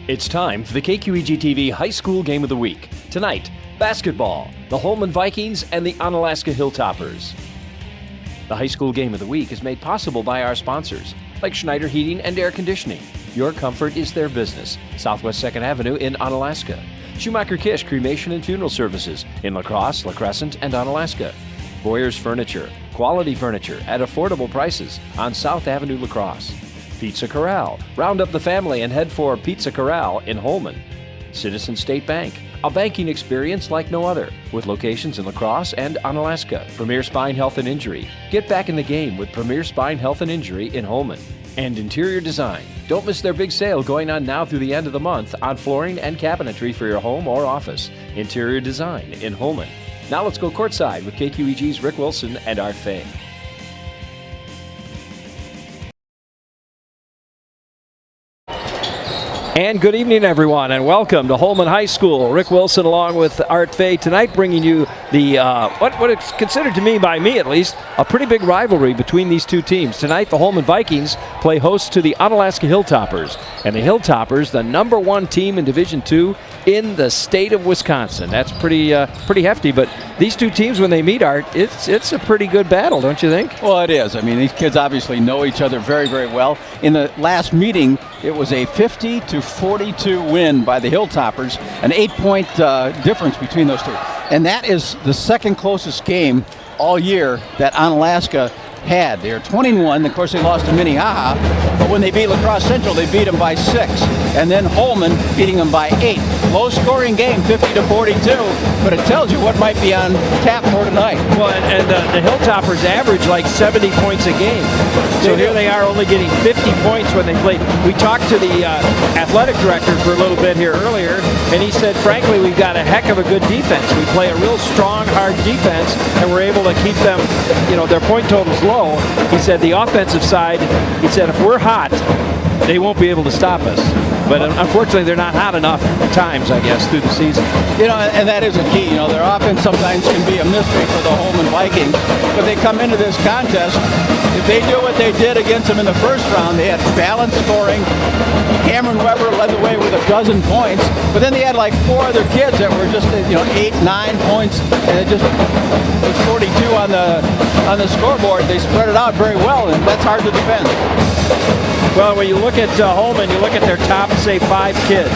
It's time for the KQEG-TV High School Game of the Week. Tonight, basketball, the Holmen Vikings and the Onalaska Hilltoppers. The High School Game of the Week is made possible by our sponsors, like Schneider Heating and Air Conditioning. Your comfort is their business. Southwest 2nd Avenue in Onalaska. Schumacher Kish Cremation and Funeral Services in La Crosse, La Crescent, and Onalaska. Boyer's Furniture, quality furniture at affordable prices on South Avenue, La Crosse. Pizza Corral. Round up the family and head for Pizza Corral in Holmen. Citizen State Bank. A banking experience like no other, with locations in La Crosse and Onalaska. Premier Spine Health and Injury. Get back in the game with Premier Spine Health and Injury in Holmen. And Interior Design. Don't miss their big sale going on now through the end of the month on flooring and cabinetry for your home or office. Interior Design in Holmen. Now let's go courtside with KQEG's Rick Wilson and Art Fay. And good evening, everyone, and welcome to Holmen High School. Rick Wilson along with Art Fay tonight, bringing you the what is considered to me, by me at least, a pretty big rivalry between these two teams. Tonight, the Holmen Vikings play host to the Onalaska Hilltoppers, and the Hilltoppers, the #1 team in Division II in the state of Wisconsin. That's pretty hefty. But these two teams, when they meet, Art, it's a pretty good battle, don't you think? Well, it is. I mean, these kids obviously know each other very, very well. In the last meeting, it was a 50-42 win by the Hilltoppers, an 8-point difference between those two. And that is the second closest game all year that Onalaska had. They're 20-1. Of course, they lost to Minnehaha, but when they beat La Crosse Central, they beat them by 6. And then Holmen beating them by 8. Low-scoring game, 50-42, but it tells you what might be on tap for tonight. Well, and the Hilltoppers average like 70 points a game. So here they are only getting 50 points when they play. We talked to the athletic director for a little bit here earlier, and he said, frankly, we've got a heck of a good defense. We play a real strong, hard defense, and we're able to keep them, their point totals low. He said the offensive side, he said if we're hot, they won't be able to stop us. But unfortunately, they're not hot enough at times, I guess, through the season. And that is a key. Their offense sometimes can be a mystery for the Holmen Vikings. But they come into this contest, if they do what they did against them in the first round, they had balanced scoring. Cameron Weber led the way with 12 points. But then they had like 4 other kids that were just, 8, 9 points. And it just was 42 on the scoreboard. They spread it out very well, and that's hard to defend. Well, when you look at Holmen, you look at their top, say, 5 kids,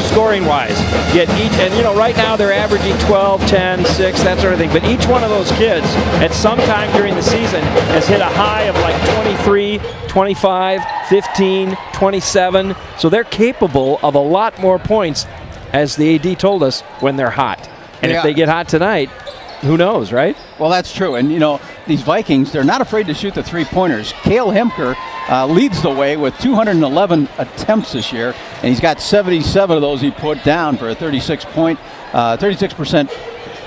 scoring-wise. Yet each, and right now they're averaging 12, 10, 6, that sort of thing. But each one of those kids, at some time during the season, has hit a high of like 23, 25, 15, 27. So they're capable of a lot more points, as the AD told us, when they're hot. And if they get hot tonight, who knows, right? Well, that's true. And, these Vikings, they're not afraid to shoot the three-pointers. Cale Hemker leads the way with 211 attempts this year, and he's got 77 of those he put down for a 36%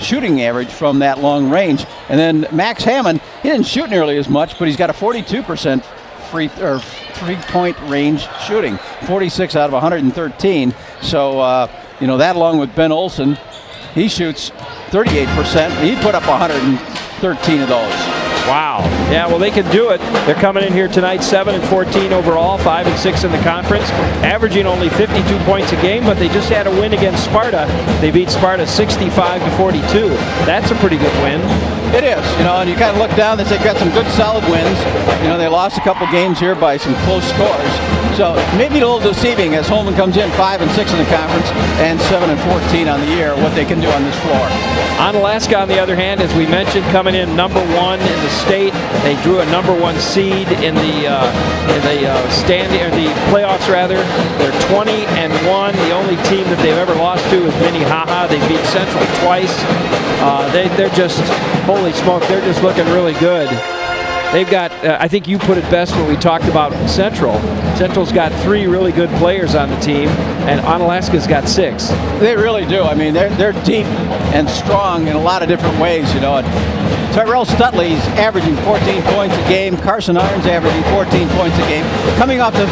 shooting average from that long range. And then Max Hammond, he didn't shoot nearly as much, but he's got a 42% three-point range shooting, 46 out of 113. So, that along with Ben Olson, he shoots 38%. He put up 113 of those. Wow. Yeah, well, they can do it. They're coming in here tonight 7-14 overall, 5-6 in the conference, averaging only 52 points a game, but they just had a win against Sparta. They beat Sparta 65-42. That's a pretty good win. It is, and you kind of look down, they've got some good solid wins. They lost a couple games here by some close scores. So maybe a little deceiving as Holmen comes in 5-6 in the conference and 7-14 on the year, what they can do on this floor. Onalaska, on the other hand, as we mentioned, coming in #1 in the state. They drew a #1 seed in the playoffs rather. They're 20-1. The only team that they've ever lost to is Minnehaha. They beat Central twice. They're just, holy smoke, they're just looking really good. They've got, I think you put it best when we talked about Central. Central's got 3 really good players on the team, and Onalaska's got 6. They really do. I mean, they're deep and strong in a lot of different ways, Tyrell Stutley's averaging 14 points a game. Carson Irons averaging 14 points a game. Coming off the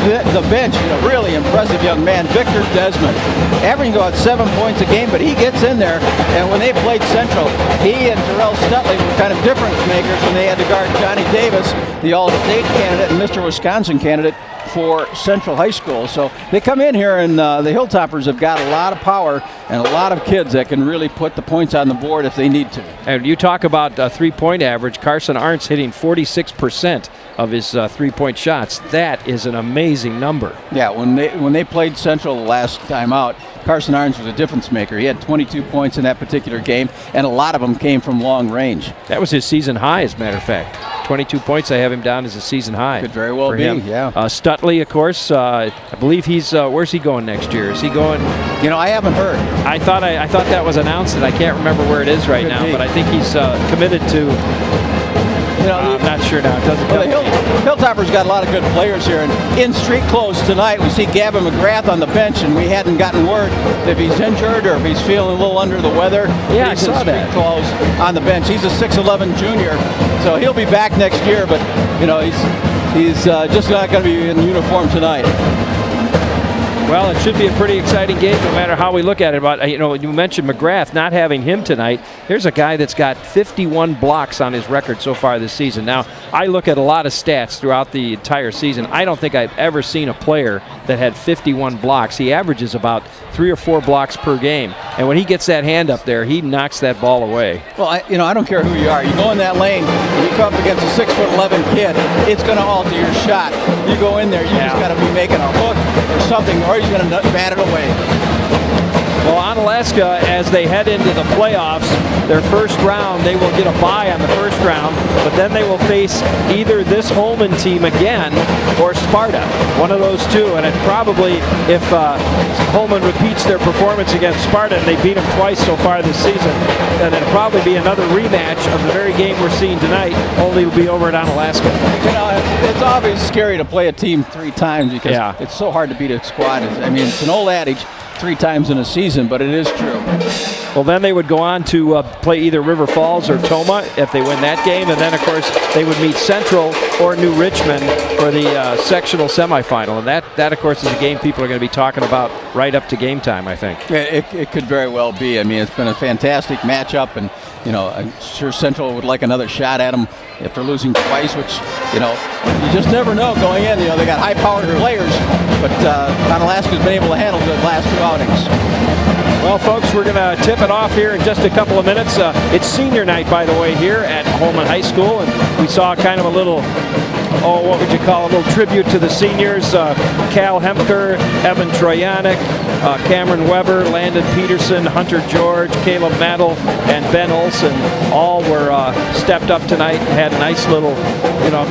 bench, really impressive young man, Victor Desmond, averaging about 7 points a game, but he gets in there. And when they played Central, he and Tyrell Stutley were kind of difference makers when they had to guard Johnny Davis, the All-State candidate and Mr. Wisconsin candidate, for Central High School. So they come in here, and the Hilltoppers have got a lot of power and a lot of kids that can really put the points on the board if they need to. And you talk about three-point average. Carson Arntz hitting 46% of his three-point shots. That is an amazing number. Yeah, when they played Central the last time out, Carson Arntz was a difference maker. He had 22 points in that particular game, and a lot of them came from long range. That was his season high, as a matter of fact. 22 points, I have him down as a season high. Could very well be, yeah. Stutley, of course, I believe he's, where's he going next year? Is he going? You know, I haven't heard. I thought that was announced, and I can't remember where it is right now, but I think he's committed to. I'm not sure now. It doesn't. Well, the Hilltoppers got a lot of good players here, and in street clothes tonight, we see Gavin McGrath on the bench, and we hadn't gotten word if he's injured or if he's feeling a little under the weather. Yeah, he's I saw in street clothes on the bench. He's a 6'11" junior, so he'll be back next year. But you know, he's just not going to be in uniform tonight. Well, it should be a pretty exciting game no matter how we look at it. But, you mentioned McGrath, not having him tonight. Here's a guy that's got 51 blocks on his record so far this season. Now, I look at a lot of stats throughout the entire season. I don't think I've ever seen a player that had 51 blocks. He averages about 3 or 4 blocks per game. And when he gets that hand up there, he knocks that ball away. Well, I don't care who you are. You go in that lane, and you come up against a 6'11" kid, it's going to alter your shot. You go in there, you just got to be making a hook or something, or he's going to bat it away. Well, Onalaska, as they head into the playoffs, their first round, they will get a bye on the first round, but then they will face either this Holmen team again or Sparta, one of those two. And it probably, if Holmen repeats their performance against Sparta, and they beat them twice so far this season, then it'll probably be another rematch of the very game we're seeing tonight, only it'll be over at Onalaska. You know, it's obviously scary to play a team 3 times because it's so hard to beat a squad. I mean, it's an old adage, 3 times in a season, but it is true. Well, then they would go on to play either River Falls or Toma if they win that game, and then, of course, they would meet Central or New Richmond for the sectional semifinal, and that, of course, is a game people are going to be talking about right up to game time, I think. Yeah, it could very well be. I mean, it's been a fantastic matchup, and, I'm sure Central would like another shot at them after losing twice, which, you just never know going in. They got high-powered players, but Onalaska's been able to handle the last 2 outings. Well, folks, we're going to tip it off here in just a couple of minutes. It's senior night, by the way, here at Holmen High School, and we saw kind of a little, what would you call it, a little tribute to the seniors. Cal Hemker, Evan Troyanek, Cameron Weber, Landon Peterson, Hunter George, Caleb Mattel, and Ben Olson all were stepped up tonight and had a nice little,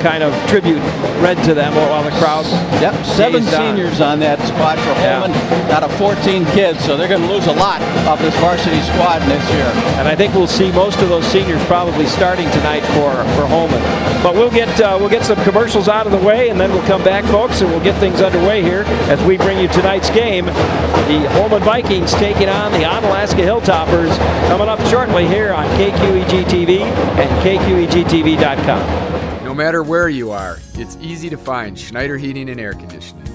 kind of tribute read to them while the crowd. Yep, 7 seniors on that squad for Holmen out of 14 kids, so they're going to lose a lot off this varsity squad this year. And I think we'll see most of those seniors probably starting tonight for Holmen. But we'll get some commercials out of the way, and then we'll come back, folks, and we'll get things underway here as we bring you tonight's game. The Holmen Vikings taking on the Onalaska Hilltoppers, coming up shortly here on KQEG TV and KQEGTV.com. No matter where you are, it's easy to find Schneider Heating and Air Conditioning.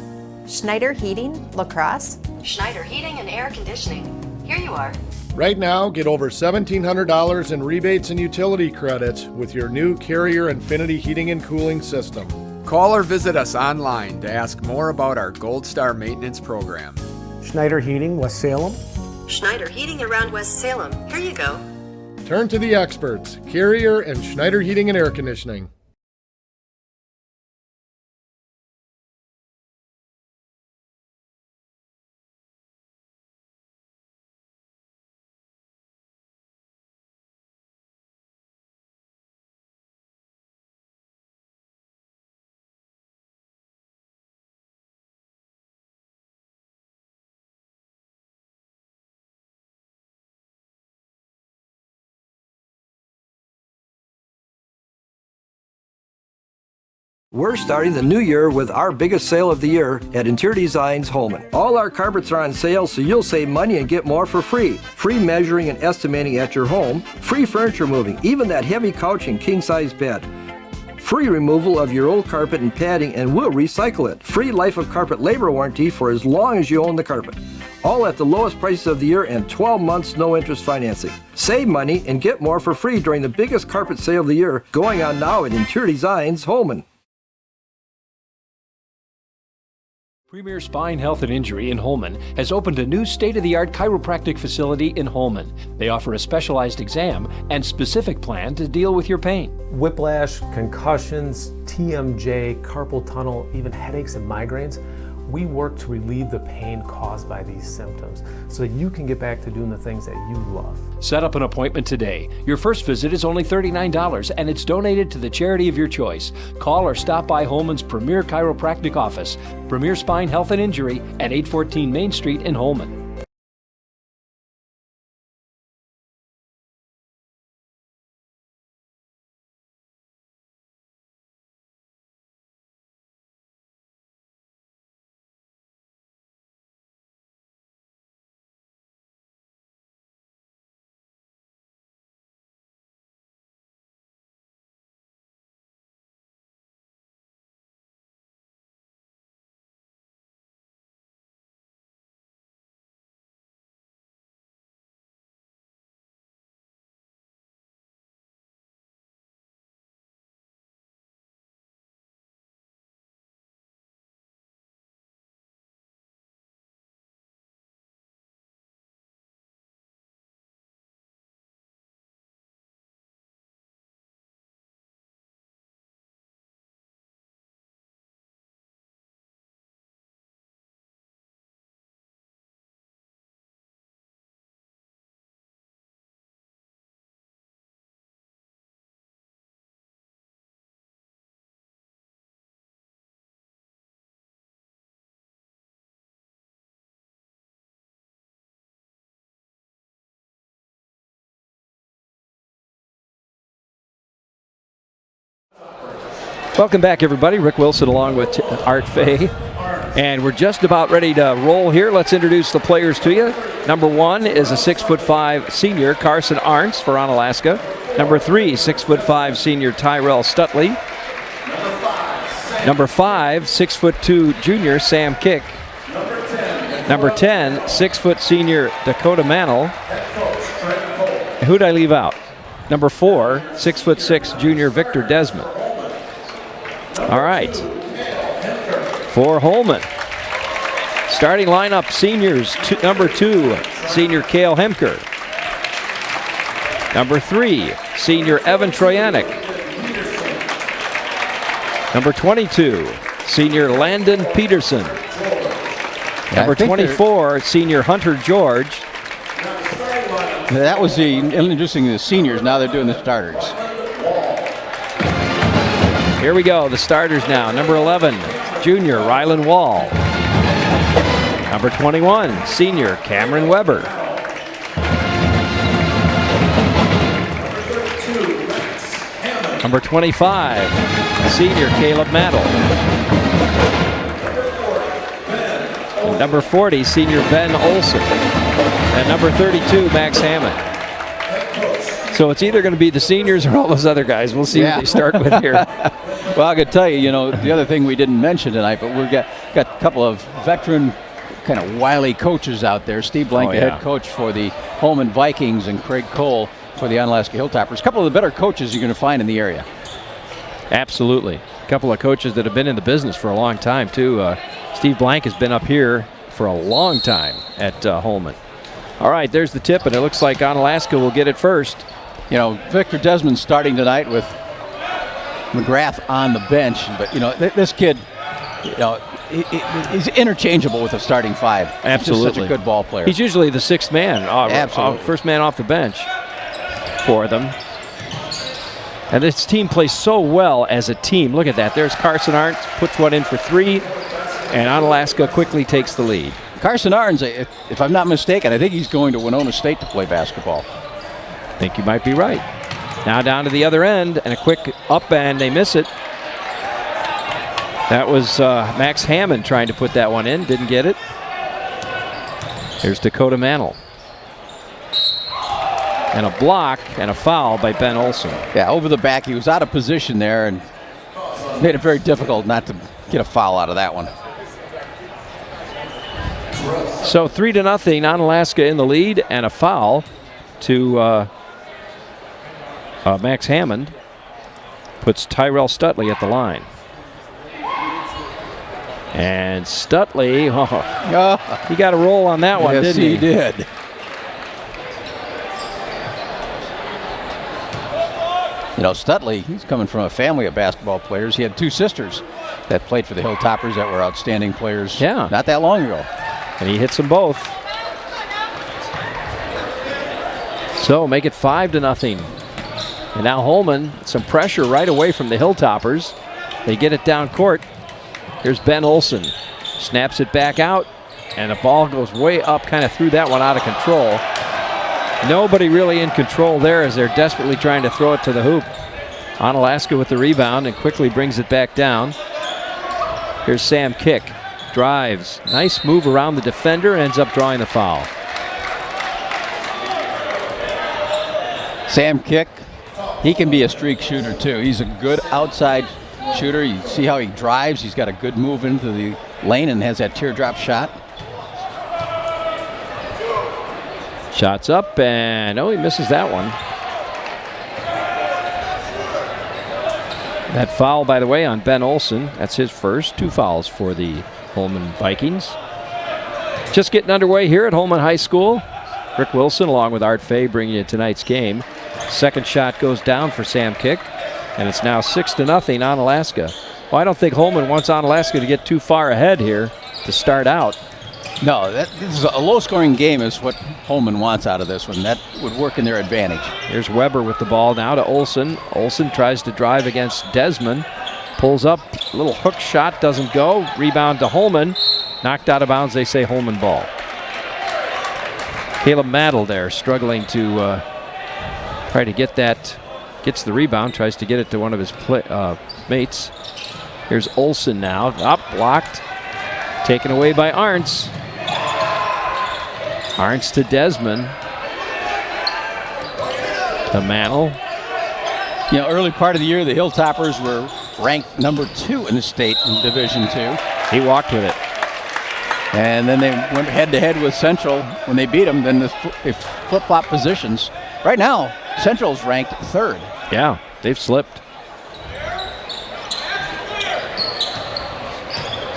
Schneider Heating, La Crosse. Schneider Heating and Air Conditioning. Here you are. Right now, get over $1,700 in rebates and utility credits with your new Carrier Infinity heating and cooling system. Call or visit us online to ask more about our Gold Star maintenance program. Schneider Heating, West Salem. Schneider Heating around West Salem. Here you go. Turn to the experts, Carrier and Schneider Heating and Air Conditioning. We're starting the new year with our biggest sale of the year at Interior Designs Holmen. All our carpets are on sale, so you'll save money and get more for free. Free measuring and estimating at your home. Free furniture moving, even that heavy couch and king-size bed. Free removal of your old carpet and padding, and we'll recycle it. Free life of carpet labor warranty for as long as you own the carpet. All at the lowest prices of the year and 12 months no interest financing. Save money and get more for free during the biggest carpet sale of the year going on now at Interior Designs Holmen. Premier Spine Health and Injury in Holmen has opened a new state-of-the-art chiropractic facility in Holmen. They offer a specialized exam and specific plan to deal with your pain. Whiplash, concussions, TMJ, carpal tunnel, even headaches and migraines. We work to relieve the pain caused by these symptoms so that you can get back to doing the things that you love. Set up an appointment today. Your first visit is only $39 and it's donated to the charity of your choice. Call or stop by Holmen's Premier Chiropractic Office, Premier Spine Health and Injury at 814 Main Street in Holmen. Welcome back, everybody. Rick Wilson along with Art Fay. And we're just about ready to roll here. Let's introduce the players to you. Number 1 is a 6'5" senior, Carson Arntz for Onalaska. Number 3, 6'5" senior, Tyrell Stutley. Number 5, 6'2" junior, Sam Kick. Number 10, 6' senior, Dakota Mantle. Who'd I leave out? Number 4, 6'6" junior, Victor Desmond. All right, for Holmen. Starting lineup, seniors, number 2, senior Cale Hemker. Number 3, senior Evan Troyanek. Number 22, senior Landon Peterson. Number 24, senior Hunter George. That was introducing the seniors. Now they're doing the starters. Here we go, the starters now. Number 11, junior Rylan Wall. Number 21, senior Cameron Weber. Number 25, senior Caleb Mattle. Number 40, senior Ben Olson. And number 32, Max Hammond. So it's either going to be the seniors or all those other guys. We'll see who they start with here. Well, I could tell you, the other thing we didn't mention tonight, but we've got a couple of veteran, kind of wily coaches out there. Steve Blank, the head coach for the Holmen Vikings, and Craig Cole for the Onalaska Hilltoppers. A couple of the better coaches you're going to find in the area. Absolutely. A couple of coaches that have been in the business for a long time, too. Steve Blank has been up here for a long time at Holmen. All right, there's the tip, and it looks like Onalaska will get it first. Victor Desmond starting tonight with McGrath on the bench, but this kid, he's interchangeable with a starting 5. Absolutely, he's such a good ball player. He's usually the 6th man, first man off the bench for them. And this team plays so well as a team. Look at that. There's Carson Arntz, puts one in for 3, and Onalaska quickly takes the lead. Carson Arntz, if I'm not mistaken, I think he's going to Winona State to play basketball. I think you might be right. Now down to the other end, and a quick up and they miss it. That was Max Hammond trying to put that one in, didn't get it. Here's Dakota Mantle. And a block and a foul by Ben Olson. Yeah, over the back. He was out of position there and made it very difficult not to get a foul out of that one. So 3-0, Onalaska in the lead, and a foul to Max Hammond puts Tyrell Stutley at the line. And Stutley, he got a roll on that one, didn't he? Yes, he did. You know, Stutley, he's coming from a family of basketball players. He had 2 sisters that played for the Hilltoppers that were outstanding players not that long ago. And he hits them both. So make it 5-0. And now Holmen, some pressure right away from the Hilltoppers. They get it down court. Here's Ben Olson. Snaps it back out. And the ball goes way up, kind of threw that one out of control. Nobody really in control there as they're desperately trying to throw it to the hoop. Onalaska with the rebound and quickly brings it back down. Here's Sam Kick. Drives. Nice move around the defender. Ends up drawing the foul. Sam Kick, he can be a streak shooter too. He's a good outside shooter. You see how he drives. He's got a good move into the lane and has that teardrop shot. Shots up, and he misses that one. That foul, by the way, on Ben Olson. That's his first. 2 fouls for the Holmen Vikings. Just getting underway here at Holmen High School. Rick Wilson along with Art Fay bringing you tonight's game. Second shot goes down for Sam Kick, and it's now 6-0 Onalaska. Well, I don't think Holmen wants Onalaska to get too far ahead here to start out. No, this is a low-scoring game is what Holmen wants out of this one. That would work in their advantage. Here's Weber with the ball now to Olson. Olson tries to drive against Desmond. Pulls up, little hook shot, doesn't go. Rebound to Holmen. Knocked out of bounds, they say Holmen ball. Caleb Maddle there struggling to try to get that. Gets the rebound, tries to get it to one of his mates. Here's Olson now, up, blocked. Taken away by Arntz. Arntz to Desmond. To Mantle. You know, early part of the year, the Hilltoppers were ranked number 2 in the state in Division II. He walked with it. And then they went head-to-head with Central. When they beat them, then they flip-flop positions. Right now, Central's ranked 3rd. Yeah, they've slipped.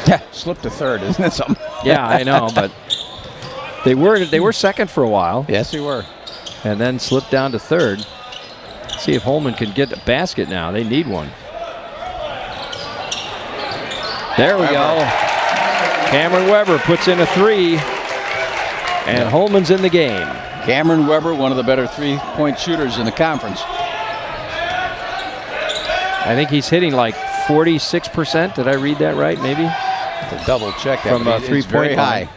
Yeah, slipped to 3rd, isn't it something? Yeah, I know, but they were second for a while. Yes, they were. And then slipped down to 3rd. See if Holmen can get a basket now. They need one. There we go. Cameron Weber puts in a 3. And Holmen's in the game. Cameron Weber, one of the better 3-point shooters in the conference. I think he's hitting like 46%. Did I read that right, maybe? To double check that. From a 3-point line.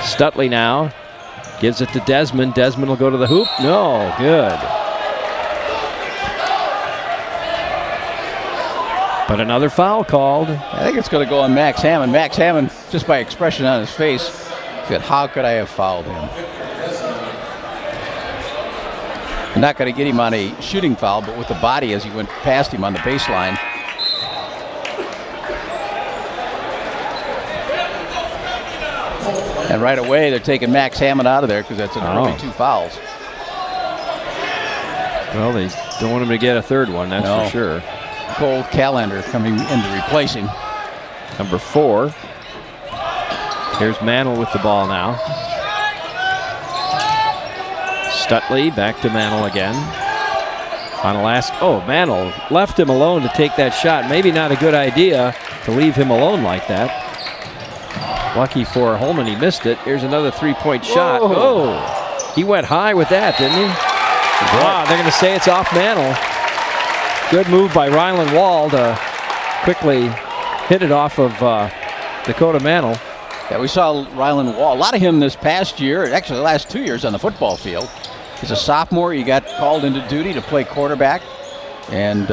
Stutley now gives it to Desmond. Desmond will go to the hoop. No, good. But another foul called. I think it's going to go on Max Hammond. Max Hammond, just by expression on his face, said, "How could I have fouled him?" I'm not going to get him on a shooting foul, but with the body as he went past him on the baseline. And right away, they're taking Max Hammond out of there because that's an early 2 fouls. Well, they don't want him to get a 3rd one, that's for sure. Cole Callender coming in to replace him. Number 4. Here's Mantle with the ball now. Stutley back to Mantle again. Onalaska. Mantle left him alone to take that shot. Maybe not a good idea to leave him alone like that. Lucky for Holmen, he missed it. Here's another 3-point shot. Oh, he went high with that, didn't he? Wow, they're going to say it's off Mantle. Good move by Ryland Wall to quickly hit it off of Dakota Mantle. Yeah, we saw Ryland Wall, a lot of him this past year, actually the last 2 years on the football field. He's a sophomore. He got called into duty to play quarterback. And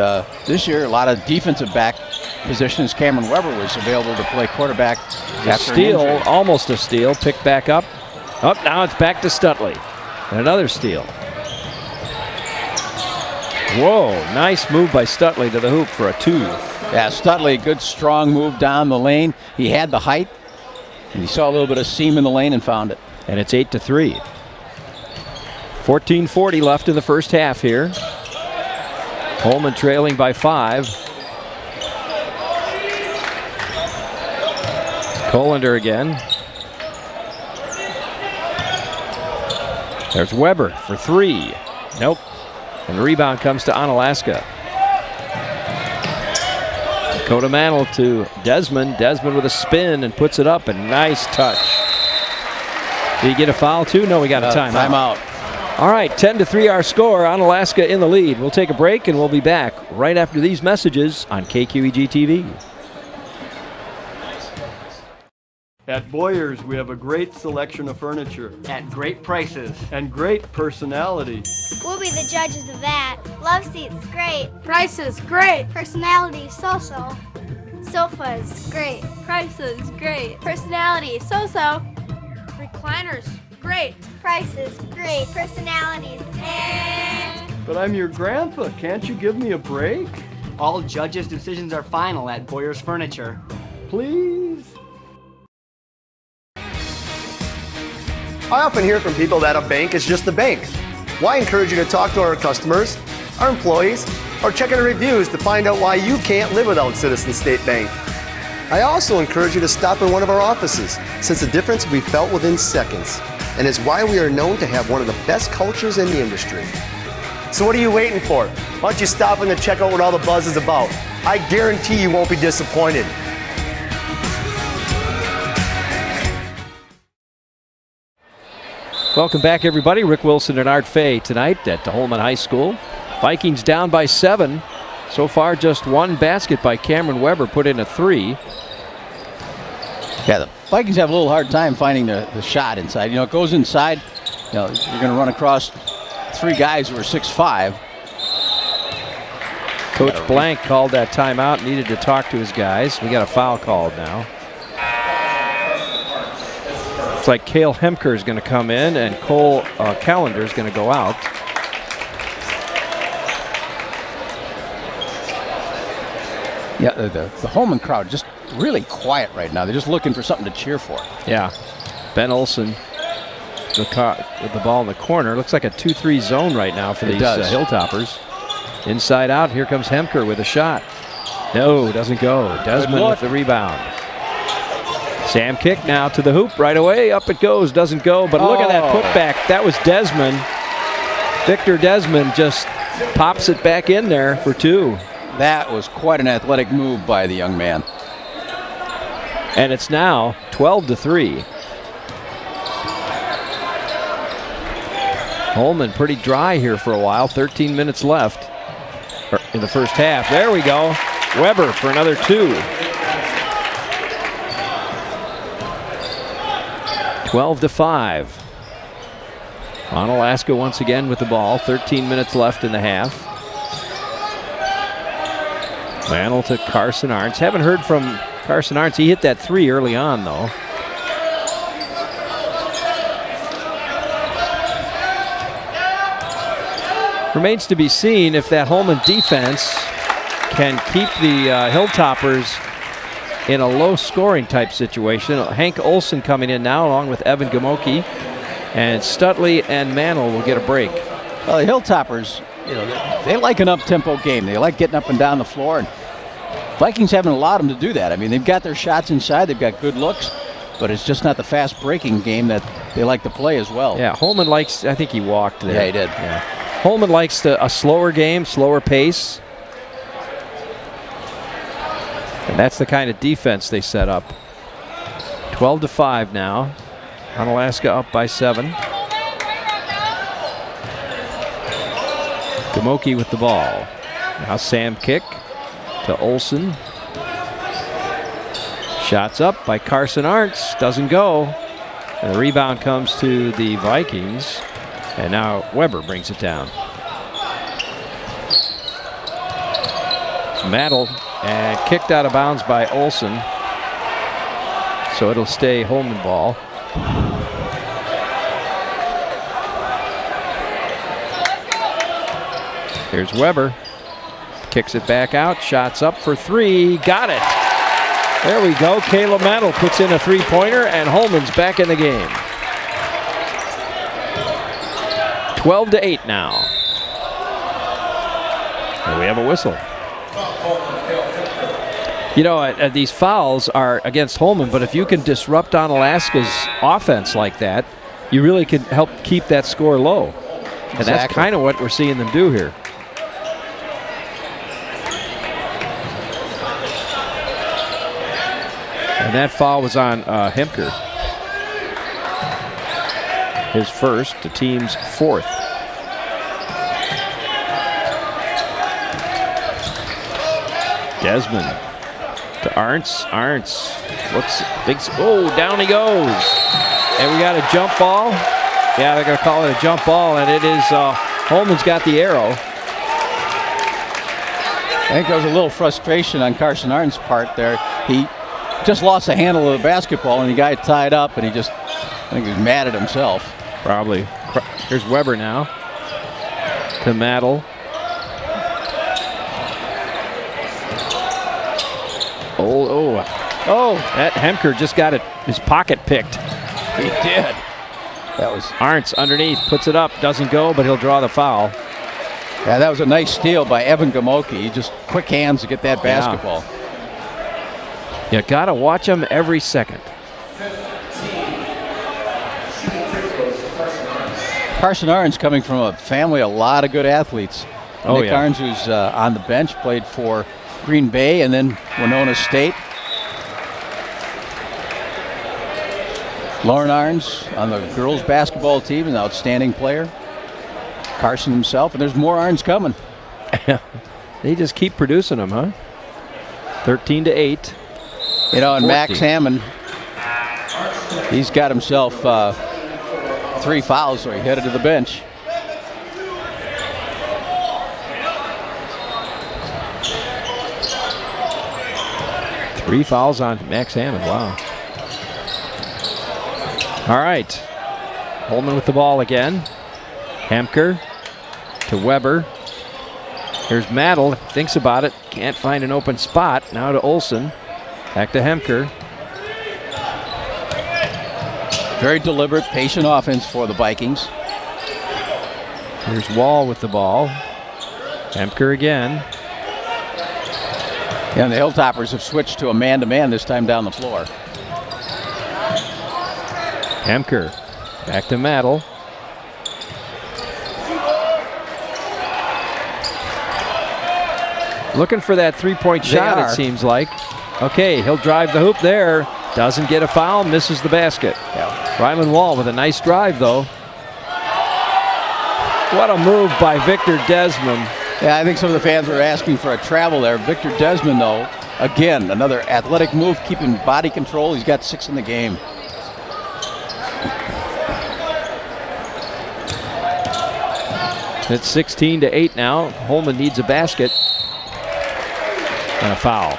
this year, a lot of defensive back positions. Cameron Weber was available to play quarterback. A steal, almost a steal, picked back up. Now it's back to Stutley. And another steal. Whoa, nice move by Stutley to the hoop for a 2. Yeah, Stutley, good strong move down the lane. He had the height, and he saw a little bit of seam in the lane and found it. And it's 8-3. 14:40 left in the first half here. Holmen trailing by 5. Colander again. There's Weber for 3. Nope. And the rebound comes to Onalaska. Dakota Mantle to Desmond. Desmond with a spin and puts it up. A nice touch. Did he get a foul too? No, we got a timeout. Timeout. All right, 10-3 our score. Onalaska in the lead. We'll take a break and we'll be back right after these messages on KQEG TV. At Boyers, we have a great selection of furniture. At great prices. And great personality. We'll be the judges of that. Love seats, great. Prices, great. Personality, so-so. Sofas, great. Prices, great. Personality, so-so. Recliners, great. Prices, great. Personalities, But I'm your grandpa. Can't you give me a break? All judges' decisions are final at Boyers Furniture. Please? I often hear from people that a bank is just a bank. Well, I encourage you to talk to our customers, our employees, or check out our reviews to find out why you can't live without Citizen State Bank. I also encourage you to stop in one of our offices, since the difference will be felt within seconds, and is why we are known to have one of the best cultures in the industry. So what are you waiting for? Why don't you stop in to check out what all the buzz is about? I guarantee you won't be disappointed. Welcome back, everybody. Rick Wilson and Art Fay tonight at the Holmen High School. Vikings down by 7. So far, just one basket by Cameron Weber, put in a 3. Yeah, the Vikings have a little hard time finding the shot inside. You know, it goes inside. You know, you're going to run across 3 guys who are 6'5". Coach Blank called that timeout, needed to talk to his guys. We got a foul called now. Looks like Cale Hemker is going to come in and Cole Callender is going to go out. Yeah, the Holmen crowd just really quiet right now. They're just looking for something to cheer for. Yeah. Ben Olsen with the ball in the corner. Looks like a 2-3 zone right now for these Hilltoppers. Inside out, here comes Hemker with a shot. No, doesn't go. Desmond with the rebound. Sam kick now to the hoop right away. Up it goes, doesn't go. But look at that putback. That was Desmond. Victor Desmond just pops it back in there for 2. That was quite an athletic move by the young man. And it's now 12-3. Holmen pretty dry here for a while. 13 minutes left in the first half. There we go. Weber for another 2. 12-5. Onalaska once again with the ball. 13 minutes left in the half. Mantle to Carson Arntz. Haven't heard from Carson Arntz. He hit that 3 early on, though. Remains to be seen if that Holmen defense can keep the Hilltoppers in a low-scoring type situation. Hank Olsen coming in now, along with Evan Gamoki. And Studley and Mantle will get a break. Well, the Hilltoppers, you know, they like an up-tempo game. They like getting up and down the floor. And Vikings haven't allowed them to do that. I mean, they've got their shots inside. They've got good looks. But it's just not the fast-breaking game that they like to play as well. Yeah, Holmen likes, I think he walked there. Yeah, he did. Yeah. Holmen likes a slower game, slower pace. And that's the kind of defense they set up. 12-5 now. Onalaska up by 7. Gamoki with the ball. Now Sam kick to Olsen. Shots up by Carson Arntz. Doesn't go. And the rebound comes to the Vikings. And now Weber brings it down. Mantle and kicked out of bounds by Olsen. So it'll stay Holmen ball. Here's Weber. Kicks it back out. Shots up for 3. Got it. There we go. Caleb Mantle puts in a 3-pointer, and Holmen's back in the game. 12-8 now. And we have a whistle. You know, these fouls are against Holmen, but if you can disrupt Onalaska's offense like that, you really can help keep that score low. And that's kind of what we're seeing them do here. And that foul was on Hemker. His first, the team's fourth. Desmond to Arntz. Arntz thinks, oh, down he goes. And we got a jump ball. Yeah, they're going to call it a jump ball, and it is Holmen's got the arrow. I think there was a little frustration on Carson Arnt's part there. He just lost the handle of the basketball, and he got tied up, and I think he was mad at himself. Probably. Here's Weber now to Mattel. Oh, that Hemker just got his pocket picked. He did. That was Arntz underneath, puts it up, doesn't go, but he'll draw the foul. Yeah, that was a nice steal by Evan Gamoki. He just quick hands to get that basketball. You gotta watch him every second. Carson Arntz coming from a family, a lot of good athletes. Nick Arntz, who's on the bench, played for Green Bay and then Winona State. Lauren Arntz on the girls basketball team, an outstanding player. Carson himself, and there's more Arntz coming. They just keep producing them, huh? 13-8. You know, and 14. Max Hammond, he's got himself 3 fouls, so he headed to the bench. Three fouls on Max Hammond, wow. All right, Holmen with the ball again. Hemker to Weber. Here's Mattel, thinks about it, can't find an open spot. Now to Olsen, back to Hemker. Very deliberate, patient offense for the Vikings. Here's Wall with the ball. Hemker again. And the Hilltoppers have switched to a man-to-man this time down the floor. Hemker back to Mattel. Looking for that three-point shot, it seems like. Okay, he'll drive the hoop there. Doesn't get a foul, misses the basket. Yeah. Ryland Wall with a nice drive, though. What a move by Victor Desmond. Yeah, I think some of the fans were asking for a travel there. Victor Desmond, though, again, another athletic move, keeping body control. He's got 6 in the game. It's 16-8 now. Holmen needs a basket and a foul.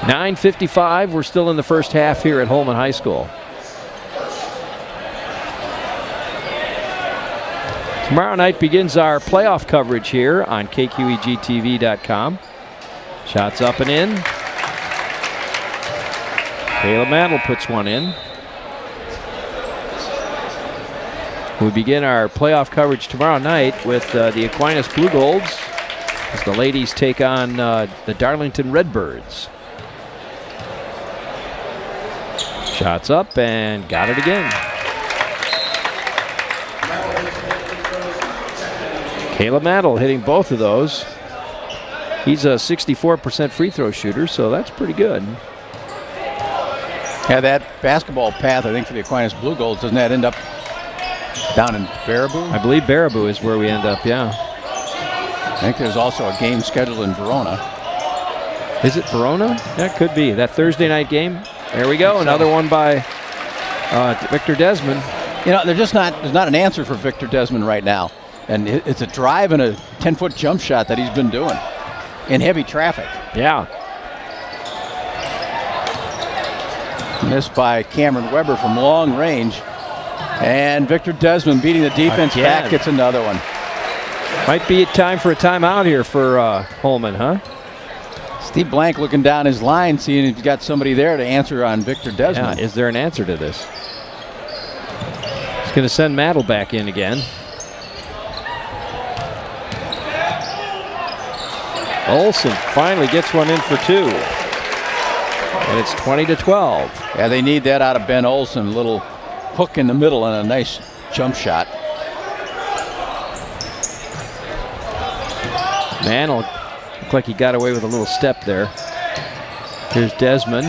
9:55. We're still in the first half here at Holmen High School. Tomorrow night begins our playoff coverage here on KQEGTV.com. Shots up and in. Caleb Mantle puts one in. We begin our playoff coverage tomorrow night with the Aquinas Blue Golds as the ladies take on the Darlington Redbirds. Shots up and got it again. Caleb Mantle hitting both of those. He's a 64% free throw shooter, so that's pretty good. Yeah, that basketball path, I think, for the Aquinas Blue Golds, doesn't that end up down in Baraboo? I believe Baraboo is where we end up, yeah. I think there's also a game scheduled in Verona. Is it Verona? That could be. That Thursday night game. There we go. Another one by Victor Desmond. You know, there's not an answer for Victor Desmond right now. And it's a drive and a 10-foot jump shot that he's been doing in heavy traffic. Yeah. Missed by Cameron Weber from long range. And Victor Desmond beating the defense back, gets another one. Might be time for a timeout here for Holmen, huh? Steve Blank looking down his line, seeing if he's got somebody there to answer on Victor Desmond. Yeah, is there an answer to this? He's going to send Mattel back in again. Olsen finally gets one in for 2. And it's 20-12. Yeah, they need that out of Ben Olsen. A little hook in the middle and a nice jump shot. Mantle looked like he got away with a little step there. Here's Desmond.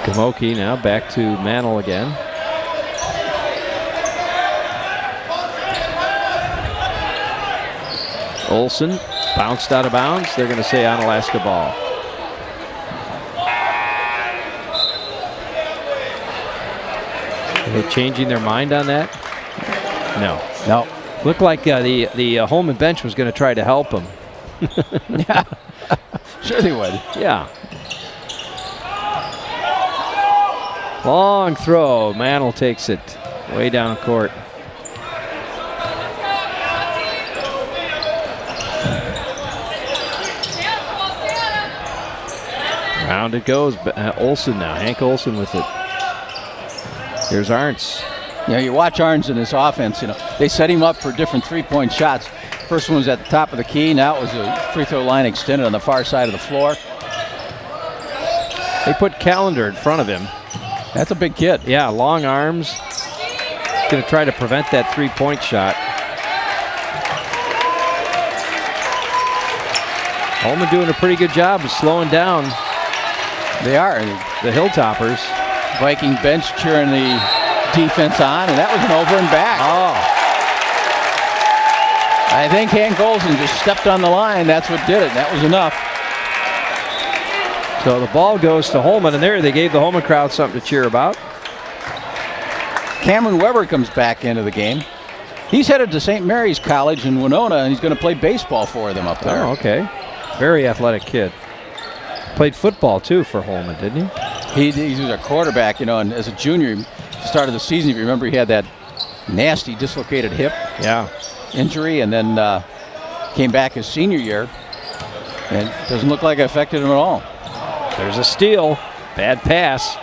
Gamoki now back to Mantle again. Olsen bounced out of bounds. They're going to say Onalaska ball. Are they changing their mind on that? No. No. Looked like the Holmen bench was going to try to help him. Yeah. Sure they would. Yeah. Long throw. Mantle takes it way down court. Round it goes. Olsen now. Hank Olsen with it. Here's Arntz. You know, you watch Arntz in his offense, they set him up for different three-point shots. First one was at the top of the key. Now it was a free throw line extended on the far side of the floor. They put Callender in front of him. That's a big kid. Yeah, long arms. Going to try to prevent that three-point shot. Holmen doing a pretty good job of slowing down. They are. The Hilltoppers. Viking bench cheering the defense on, and that was an over and back. Oh. I think Hank Olsen just stepped on the line. That's what did it. That was enough. So the ball goes to Holmen, and there they gave the Holmen crowd something to cheer about. Cameron Weber comes back into the game. He's headed to St. Mary's College in Winona, and he's going to play baseball for them up there. Oh, okay. Very athletic kid. Played football, too, for Holmen, didn't he? He was a quarterback, and as a junior, started the season, if you remember, he had that nasty dislocated hip injury, and then came back his senior year, and doesn't look like it affected him at all. There's a steal. Bad pass.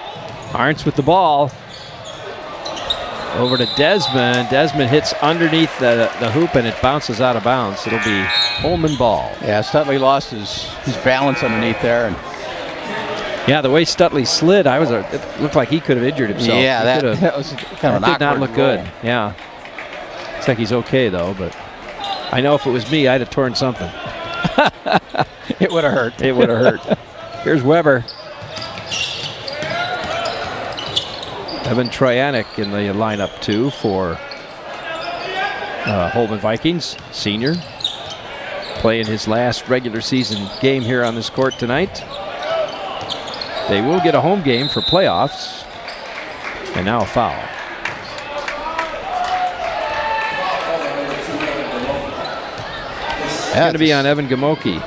Arntz with the ball. Over to Desmond. Desmond hits underneath the hoop, and it bounces out of bounds. It'll be Holmen ball. Yeah, Stutley lost his balance underneath there. And yeah, the way Stutley slid, it looked like he could have injured himself. Yeah, that was kind of an awkward did not look roll. good. Yeah. Looks like he's okay, though, but I know if it was me, I'd have torn something. It would have hurt. It would have hurt. Here's Weber. Evan Troyanek in the lineup, too, for Holmen Vikings, senior. Playing his last regular season game here on this court tonight. They will get a home game for playoffs. And now a foul. It's going to be on Evan Gamoki.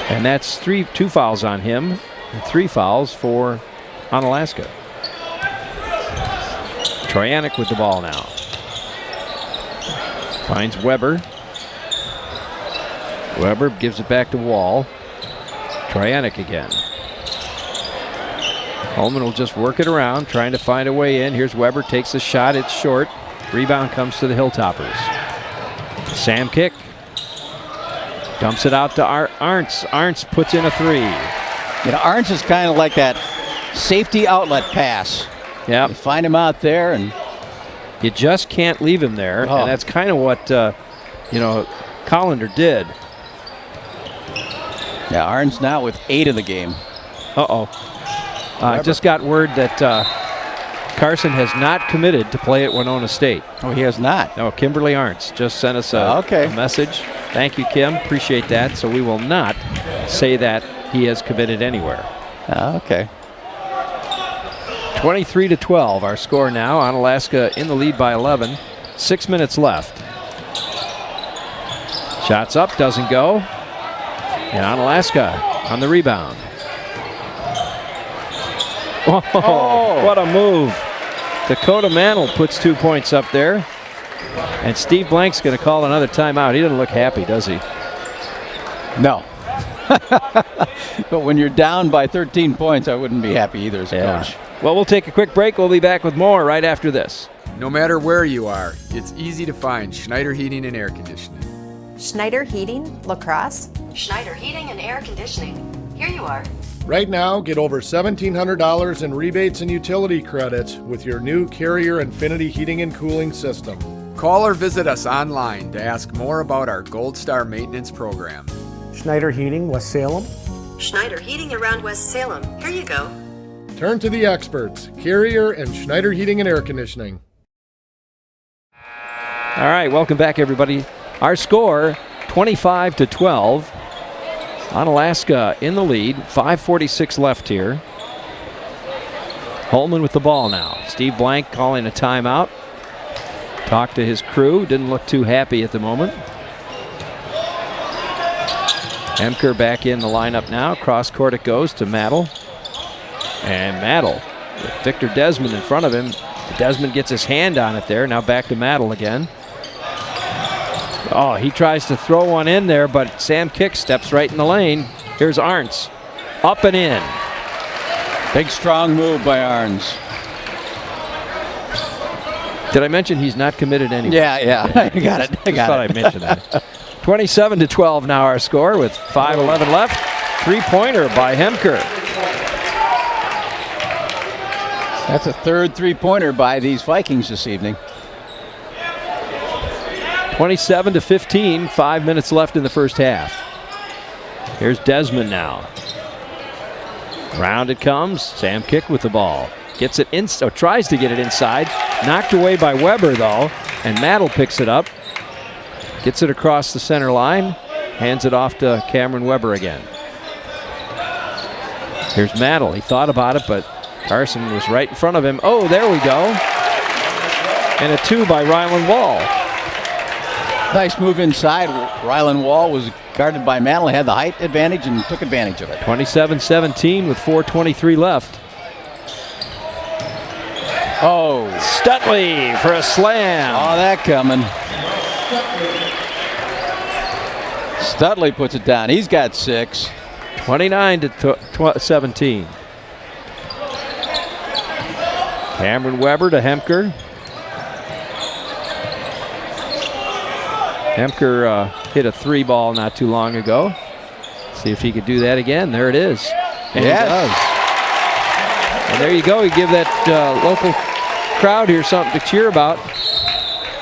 And that's two fouls on him, and 3 fouls for Onalaska. Troyanek with the ball now. Finds Weber. Weber gives it back to Wall. Troyanek again. Holmen will just work it around, trying to find a way in. Here's Weber, takes a shot, it's short. Rebound comes to the Hilltoppers. Sam kick. Dumps it out to Arntz. Arntz puts in a 3. Arntz is kind of like that safety outlet pass. Yeah. You find him out there, and you just can't leave him there. And that's kind of what, Collender did. Yeah, Arntz now with 8 in the game. I just got word that Carson has not committed to play at Winona State. Oh, he has not? No, Kimberly Arntz just sent us a message. Thank you, Kim. Appreciate that. So we will not say that he has committed anywhere. Okay. 23-12, our score now. Onalaska in the lead by 11. 6 minutes left. Shots up, doesn't go. And Onalaska on the rebound. Oh, what a move. Dakota Mantle puts 2 points up there. And Steve Blank's going to call another timeout. He doesn't look happy, does he? No. But when you're down by 13 points, I wouldn't be happy either as a coach. Well, we'll take a quick break. We'll be back with more right after this. No matter where you are, it's easy to find Schneider Heating and Air Conditioning. Schneider Heating, La Crosse. Schneider Heating and Air Conditioning. Here you are. Right now, get over $1,700 in rebates and utility credits with your new Carrier Infinity heating and cooling system. Call or visit us online to ask more about our Gold Star maintenance program. Schneider Heating, West Salem. Schneider Heating around West Salem. Here you go. Turn to the experts, Carrier and Schneider Heating and Air Conditioning. All right, welcome back, everybody. Our score, 25-12. Onalaska in the lead. 5:46 left here. Holmen with the ball now. Steve Blank calling a timeout. Talked to his crew. Didn't look too happy at the moment. Hemker back in the lineup now. Cross court it goes to Maddle. And Maddle with Victor Desmond in front of him. Desmond gets his hand on it there. Now back to Maddle again. Oh, he tries to throw one in there, but Sam Kick steps right in the lane. Here's Arntz. Up and in. Big, strong move by Arntz. Did I mention he's not committed anyway? Yeah. I got it. I thought I mentioned that. 27-12 now our score with 5:11 left. Three-pointer by Hemker. That's a third three-pointer by these Vikings this evening. 27-15, 5 minutes left in the first half. Here's Desmond now. Round it comes. Sam Kick with the ball. Gets it in, or tries to get it inside. Knocked away by Weber though, and Maddle picks it up. Gets it across the center line. Hands it off to Cameron Weber again. Here's Maddle. He thought about it, but Carson was right in front of him. Oh, there we go. And a two by Ryland Wall. Nice move inside. Ryland Wall was guarded by Maddle, had the height advantage and took advantage of it. 27-17 with 4:23 left. Oh. Stutley for a slam. Saw that coming. Stutley puts it down. He's got 6. 29-17. Cameron Weber to Hemker. Hemker hit a 3 ball not too long ago. See if he could do that again. There it is. And yes. He does. And there you go. You give that local crowd here something to cheer about.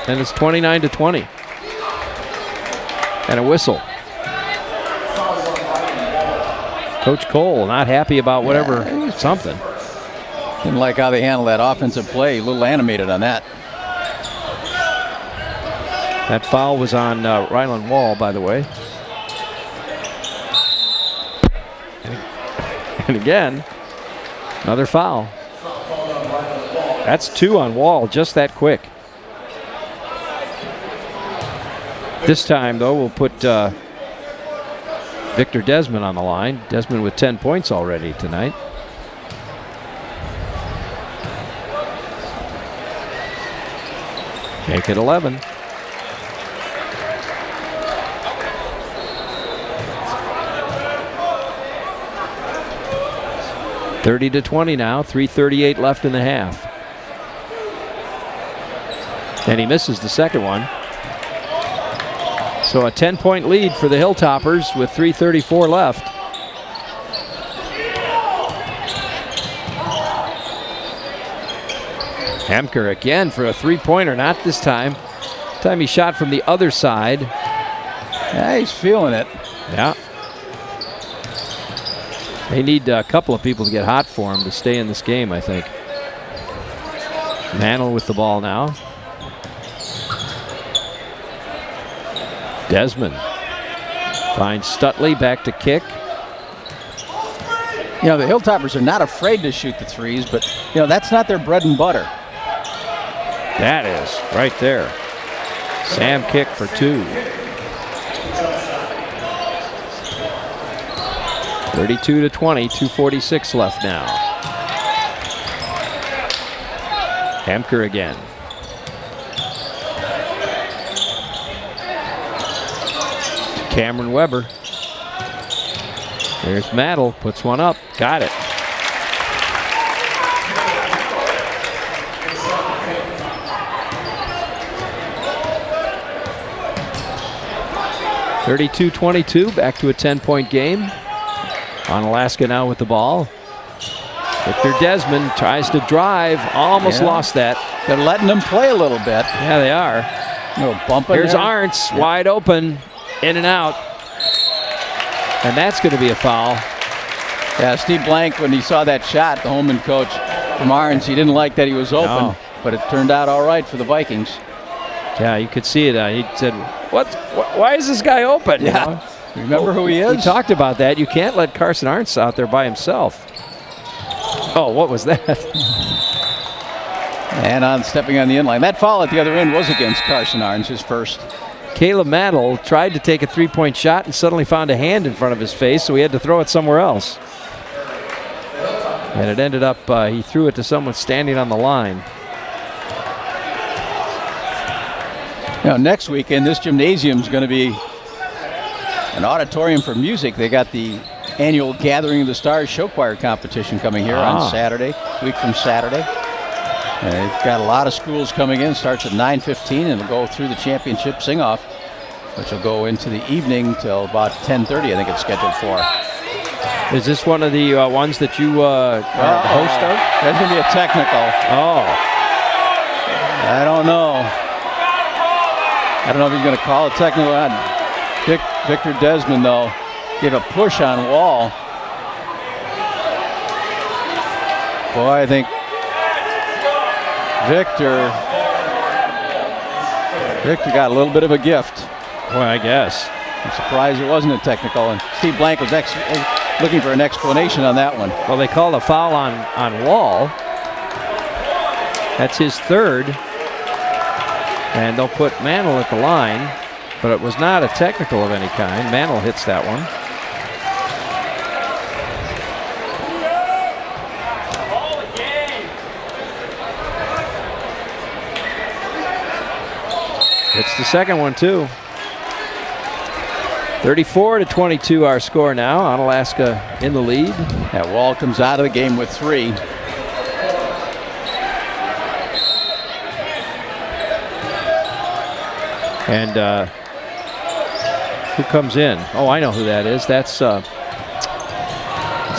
And it's 29-20. And a whistle. Coach Cole not happy about whatever, something. Didn't like how they handled that offensive play. A little animated on that. That foul was on Ryland Wall, by the way. And again, another foul. That's 2 on Wall, just that quick. This time, though, we'll put Victor Desmond on the line. Desmond with 10 points already tonight. Make it 11. (30-20) now. 3:38 left in the half. And he misses the second one. So a 10-point lead for the Hilltoppers with 3:34 left. Hemker again for a 3-pointer, not this time. This time he shot from the other side. Yeah, he's feeling it. Yeah. They need a couple of people to get hot for him to stay in this game, I think. Maddle with the ball now. Desmond finds Stutley, back to Kick. You know, the Hilltoppers are not afraid to shoot the threes, but, you know, that's not their bread and butter. That is, right there. Sam Kick for 2. 32-20, 2:46 left now. Hemker again. Cameron Weber. There's Maddle, puts one up, got it. 32-22, back to a 10-point game. Onalaska now with the ball. Victor Desmond tries to drive, almost lost that. They're letting them play a little bit. Yeah, they are. No bumping. Here's Arntz, wide open, in and out. And that's going to be a foul. Yeah, Steve Blank, when he saw that shot, the Holmen coach from Arntz, he didn't like that he was open, but it turned out all right for the Vikings. Yeah, you could see it. He said, why is this guy open? Yeah. You know? Remember who he is? We talked about that. You can't let Carson Arntz out there by himself. Oh, what was that? And on stepping on the inline. That foul at the other end was against Carson Arntz, his first. Caleb Mantle tried to take a three-point shot and suddenly found a hand in front of his face, so he had to throw it somewhere else. And it ended up, he threw it to someone standing on the line. Now, next weekend, this gymnasium is going to be an auditorium for music. They got the annual Gathering of the Stars show choir competition coming here on Saturday, week from Saturday. And they've got a lot of schools coming in. Starts at 9:15 and will go through the championship sing-off, which will go into the evening till about 10:30, I think it's scheduled for. Is this one of the ones that you are the host of? There's going to be a technical. Oh. I don't know. I don't know if he's going to call a technical on. Victor Desmond, though, gave a push on Wall. Boy, I think Victor got a little bit of a gift. Boy, I guess. I'm surprised it wasn't a technical. And Steve Blank was looking for an explanation on that one. Well, they called a foul on Wall. That's his third. And they'll put Mantle at the line, but it was not a technical of any kind. Mantle hits that one. It's the second one, too. 34-22 our score now. Onalaska in the lead. That Wall comes out of the game with 3. And who comes in? Oh, I know who that is. That's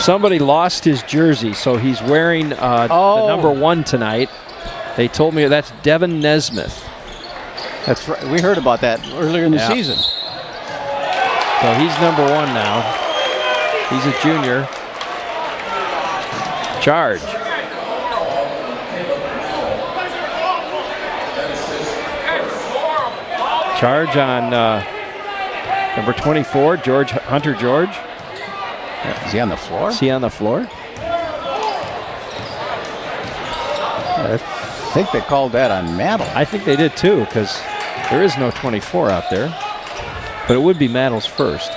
somebody lost his jersey, so he's wearing the number 1 tonight. They told me that's Devin Nesmith. That's right. We heard about that earlier in the season. So he's number 1 now. He's a junior. Charge. Charge on number 24, Hunter George. Is he on the floor? Is he on the floor? I think they called that on Mantle. I think they did too, because there is no 24 out there. But it would be Mantle's first.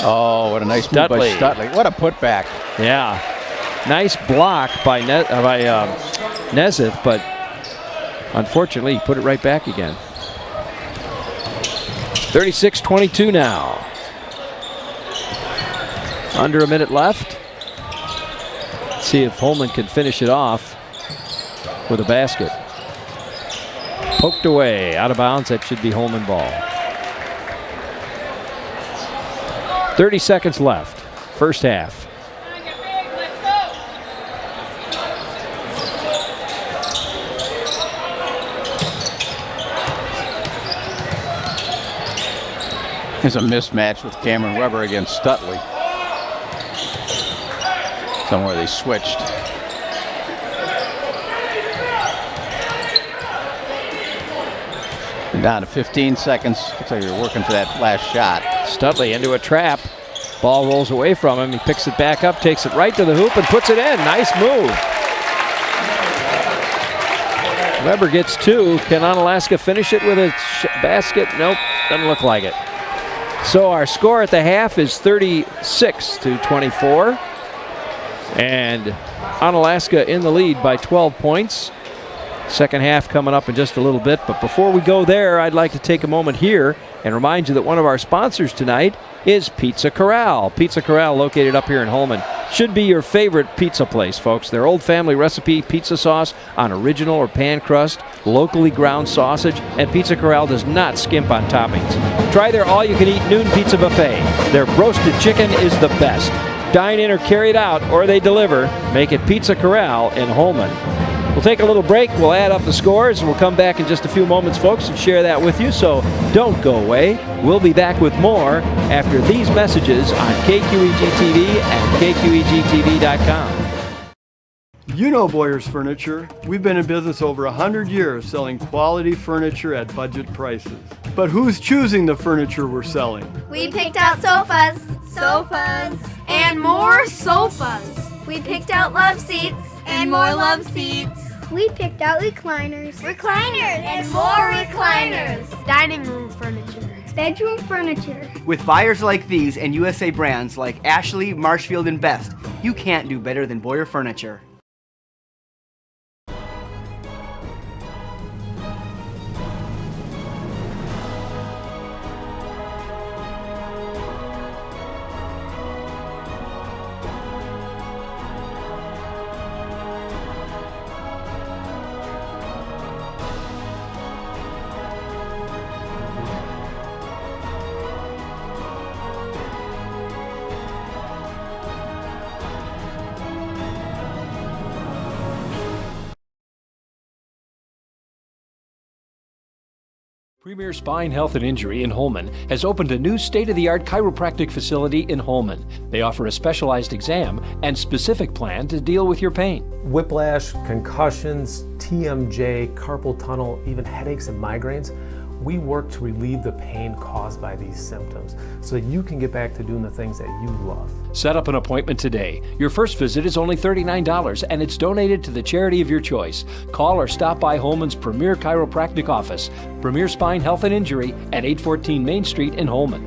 Oh, what a nice move by Stutley. What a putback. Yeah. Nice block by Nesmith, but unfortunately, he put it right back again. 36-22 now. Under a minute left. Let's see if Holmen can finish it off with a basket. Poked away, out of bounds. That should be Holmen ball. 30 seconds left, first half. There's a mismatch with Cameron Weber against Stutley. Somewhere they switched. And down to 15 seconds. Looks like you're working for that last shot. Stutley into a trap. Ball rolls away from him. He picks it back up, takes it right to the hoop, and puts it in. Nice move. Weber gets 2. Can Onalaska finish it with a basket? Nope, doesn't look like it. So our score at the half is 36-24. And Onalaska in the lead by 12 points. Second half coming up in just a little bit. But before we go there, I'd like to take a moment here and remind you that one of our sponsors tonight is Pizza Corral. Pizza Corral, located up here in Holmen. should be your favorite pizza place, folks. Their old family recipe pizza sauce on original or pan crust, locally ground sausage, and Pizza Corral does not skimp on toppings. Try their all-you-can-eat noon pizza buffet. Their roasted chicken is the best. Dine in or carry it out, or they deliver. Make it Pizza Corral in Holmen. We'll take a little break. We'll add up the scores, and we'll come back in just a few moments, folks, and share that with you. So don't go away. We'll be back with more after these messages on KQEG-TV and KQEG-TV.com. You know Boyer's Furniture. We've been in business over 100 years selling quality furniture at budget prices. But who's choosing the furniture we're selling? We picked out sofas, and more sofas. We picked out love seats, and more love seats. We picked out recliners, and more recliners. Dining room furniture, bedroom furniture. With buyers like these and USA brands like Ashley, Marshfield, and Best, you can't do better than Boyer Furniture. Premier Spine Health and Injury in Holmen has opened a new state-of-the-art chiropractic facility in Holmen. They offer a specialized exam and specific plan to deal with your pain. Whiplash, concussions, TMJ, carpal tunnel, even headaches and migraines. We work to relieve the pain caused by these symptoms so that you can get back to doing the things that you love. Set up an appointment today. Your first visit is only $39 and it's donated to the charity of your choice. Call or stop by Holmen's Premier Chiropractic Office, Premier Spine Health and Injury at 814 Main Street in Holmen.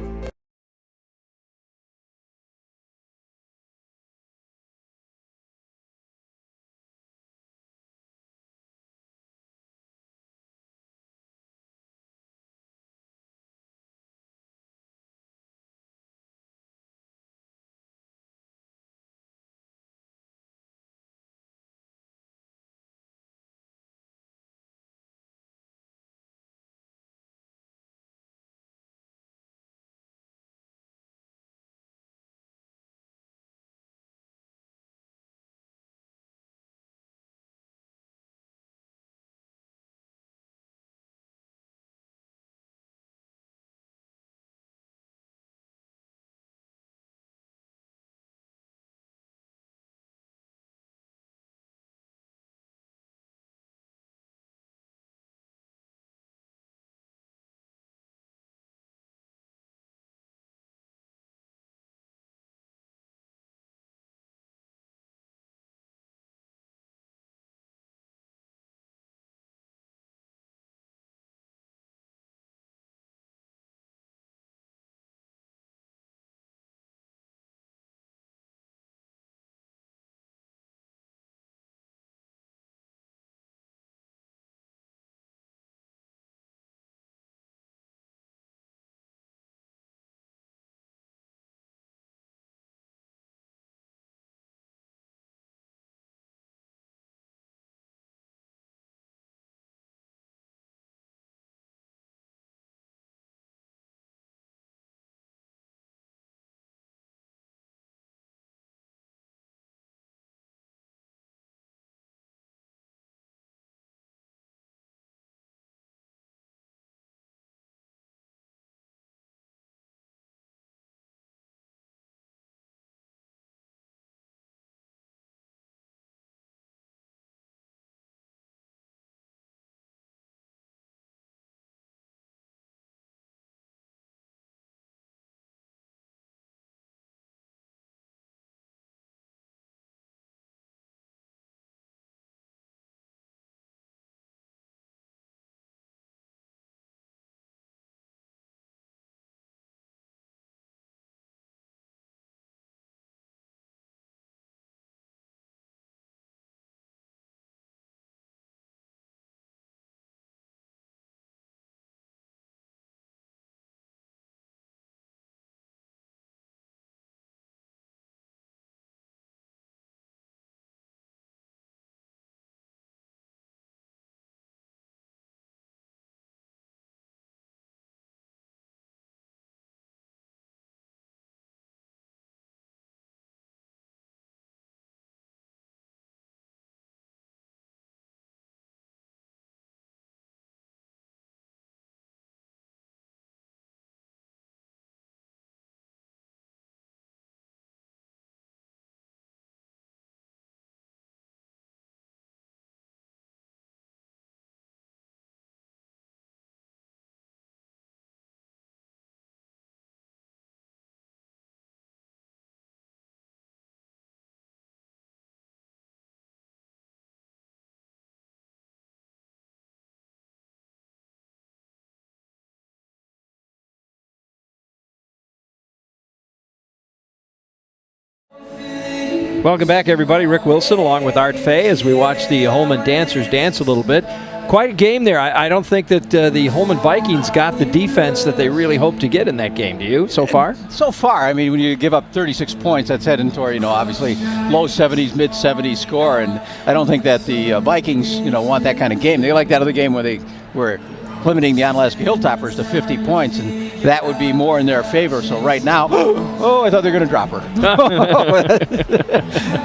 Welcome back, everybody. Rick Wilson along with Art Fay as we watch the Holmen Dancers dance a little bit. Quite a game there. I don't think that the Holmen Vikings got the defense that they really hoped to get in that game. Do you, so far? So far. I mean, when you give up 36 points, that's heading toward, obviously low 70s, mid 70s score. And I don't think that the Vikings, want that kind of game. They like that other game where they were limiting the Onalaska Hilltoppers to 50 points, and that would be more in their favor. So right now, I thought they were going to drop her.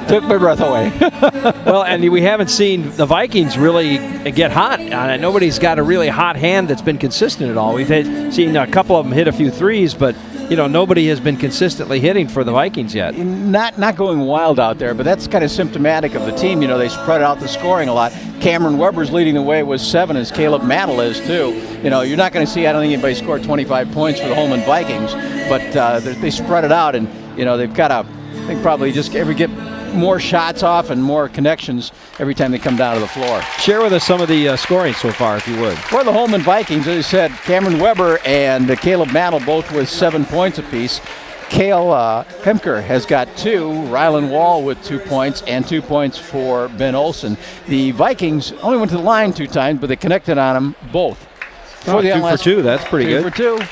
Took my breath away. Well, and we haven't seen the Vikings really get hot. Nobody's got a really hot hand that's been consistent at all. We've seen a couple of them hit a few threes, but nobody has been consistently hitting for the Vikings yet. Not going wild out there, but that's kind of symptomatic of the team. They spread out the scoring a lot. Cameron Weber's leading the way with 7, as Caleb Mantle is too. You're not going to see, I don't think anybody scored 25 points for the Holmen Vikings, but they spread it out, and they've got to, I think, probably just get more shots off and more connections every time they come down to the floor. Share with us some of the scoring so far, if you would. For the Holmen Vikings, as I said, Cameron Weber and Caleb Mantle both with 7 points apiece. Cale Hemker has got 2, Rylan Wall with 2 points, and 2 points for Ben Olson. The Vikings only went to the line 2 times, but they connected on them both. For the 2 for 2, that's pretty good. 2 for 2.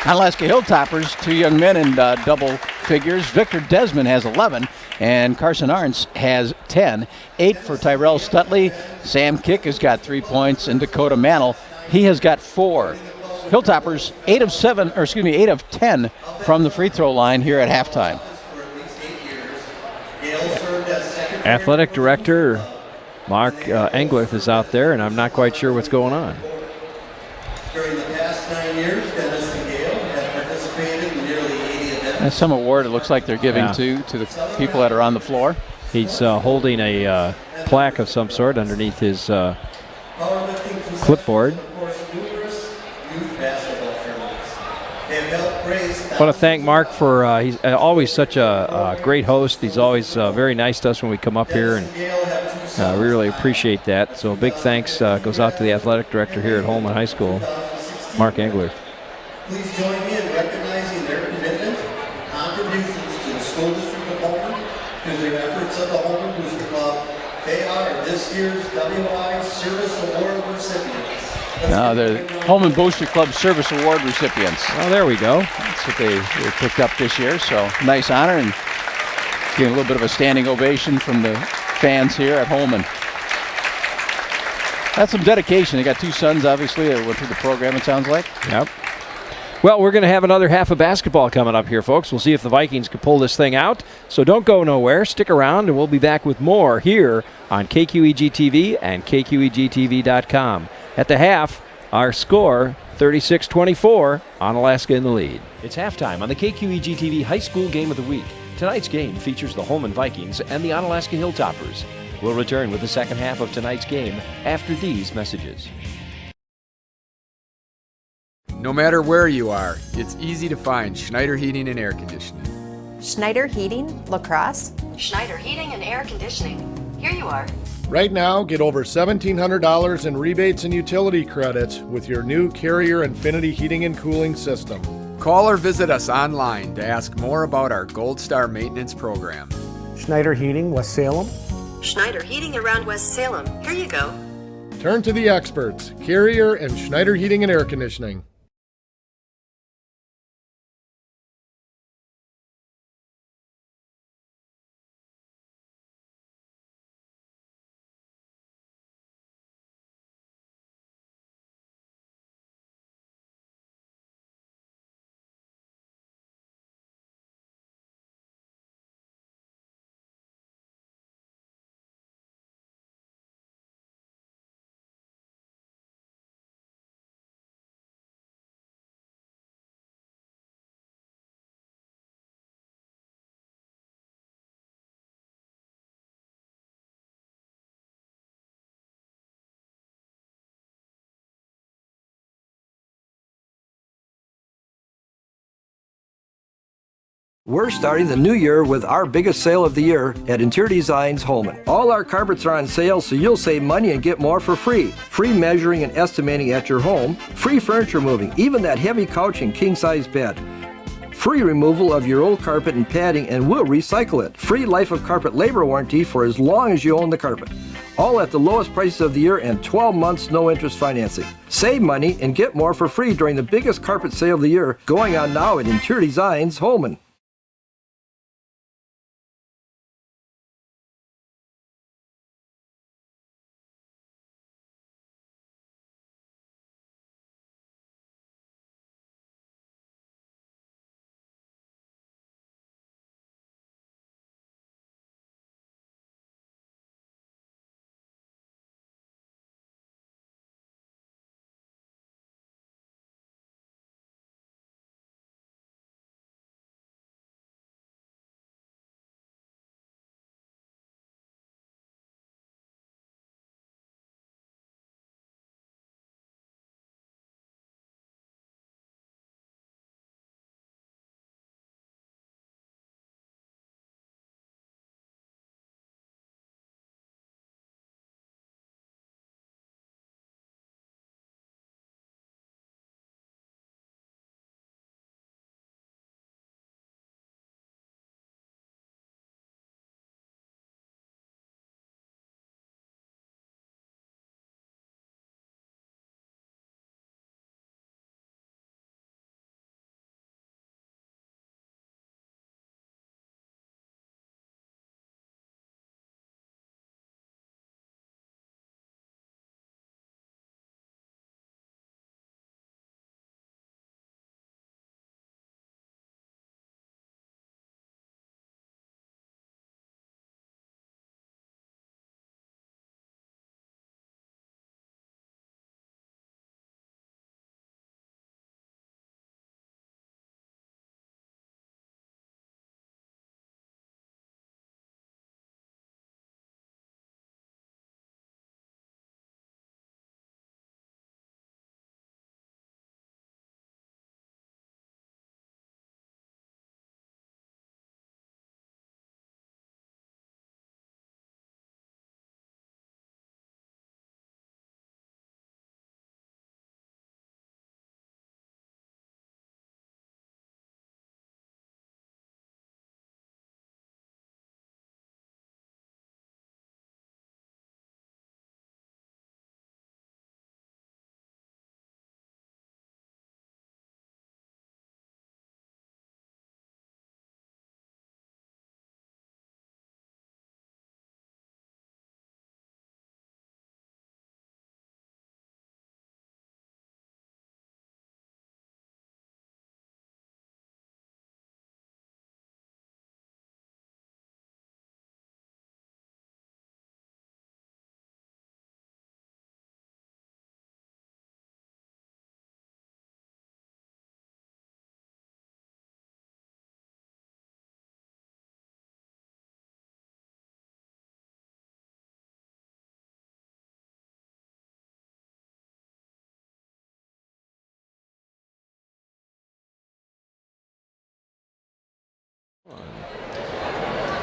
Onalaska Hilltoppers, 2 young men in double figures. Victor Desmond has 11, and Carson Arntz has 10. 8 for Tyrell Stutley. Sam Kick has got 3 points, and Dakota Mantle, he has got 4. Hilltoppers, 8 of 10 from the free throw line here at halftime. Athletic director Mark Englert is out there, and I'm not quite sure what's going on. During the past 9 years, Dennis and Gale have participated in nearly 80 events. That's some award it looks like they're giving to the people that are on the floor. He's holding a plaque of some sort underneath his clipboard. I want to thank Mark for he's always such a great host. He's always very nice to us when we come up here, and we really appreciate that. So a big thanks goes out to the athletic director here at Holmen High School, Mark Englert. Please join me in recognizing their commitment, contributions to the school district of Holmen, through their efforts of the Holmen Booster Club. They are this year's WI Service Award recipients. No, they're Holmen Booster Club Service Award recipients. Oh, there we go. That's what they picked up this year, so nice honor, and getting a little bit of a standing ovation from the fans here at Holmen. That's some dedication. They got 2 sons, obviously, that went through the program, it sounds like. Yep. Well, we're going to have another half of basketball coming up here, folks. We'll see if the Vikings can pull this thing out. So don't go nowhere. Stick around, and we'll be back with more here on KQEG-TV and KQEG-TV.com. At the half, our score, 36-24, Onalaska in the lead. It's halftime on the KQEG-TV High School Game of the Week. Tonight's game features the Holmen Vikings and the Onalaska Hilltoppers. We'll return with the second half of tonight's game after these messages. No matter where you are, it's easy to find Schneider Heating and Air Conditioning. Schneider Heating, La Crosse. Schneider Heating and Air Conditioning. Here you are. Right now, get over $1,700 in rebates and utility credits with your new Carrier Infinity heating and cooling system. Call or visit us online to ask more about our Gold Star maintenance program. Schneider Heating, West Salem. Schneider Heating around West Salem. Here you go. Turn to the experts, Carrier and Schneider Heating and Air Conditioning. We're starting the new year with our biggest sale of the year at Interior Designs Holmen. All our carpets are on sale, so you'll save money and get more for free. Free measuring and estimating at your home, free furniture moving, even that heavy couch and king-size bed. free removal of your old carpet and padding, and we'll recycle it. Free life of carpet labor warranty for as long as you own the carpet. All at the lowest prices of the year and 12 months no interest financing. Save money and get more for free during the biggest carpet sale of the year going on now at Interior Designs Holmen.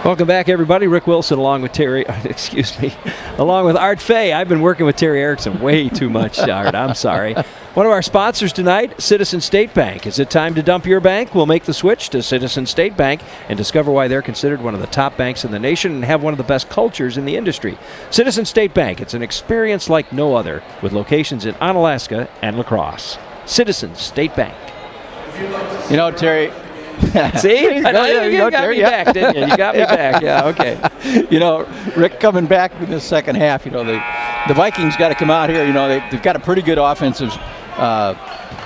Welcome back, everybody. Rick Wilson along with along with Art Fay. I've been working with Terry Erickson way too much, Art. I'm sorry. One of our sponsors tonight, Citizen State Bank. Is it time to dump your bank? We'll make the switch to Citizen State Bank and discover why they're considered one of the top banks in the nation and have one of the best cultures in the industry. Citizen State Bank. It's an experience like no other with locations in Onalaska and La Crosse. Citizen State Bank. You know, Terry... See? You got me back, didn't you? You got me back. Yeah, okay. You know, Rick, coming back in the second half, you know, the Vikings got to come out here. You know, they've got a pretty good offensive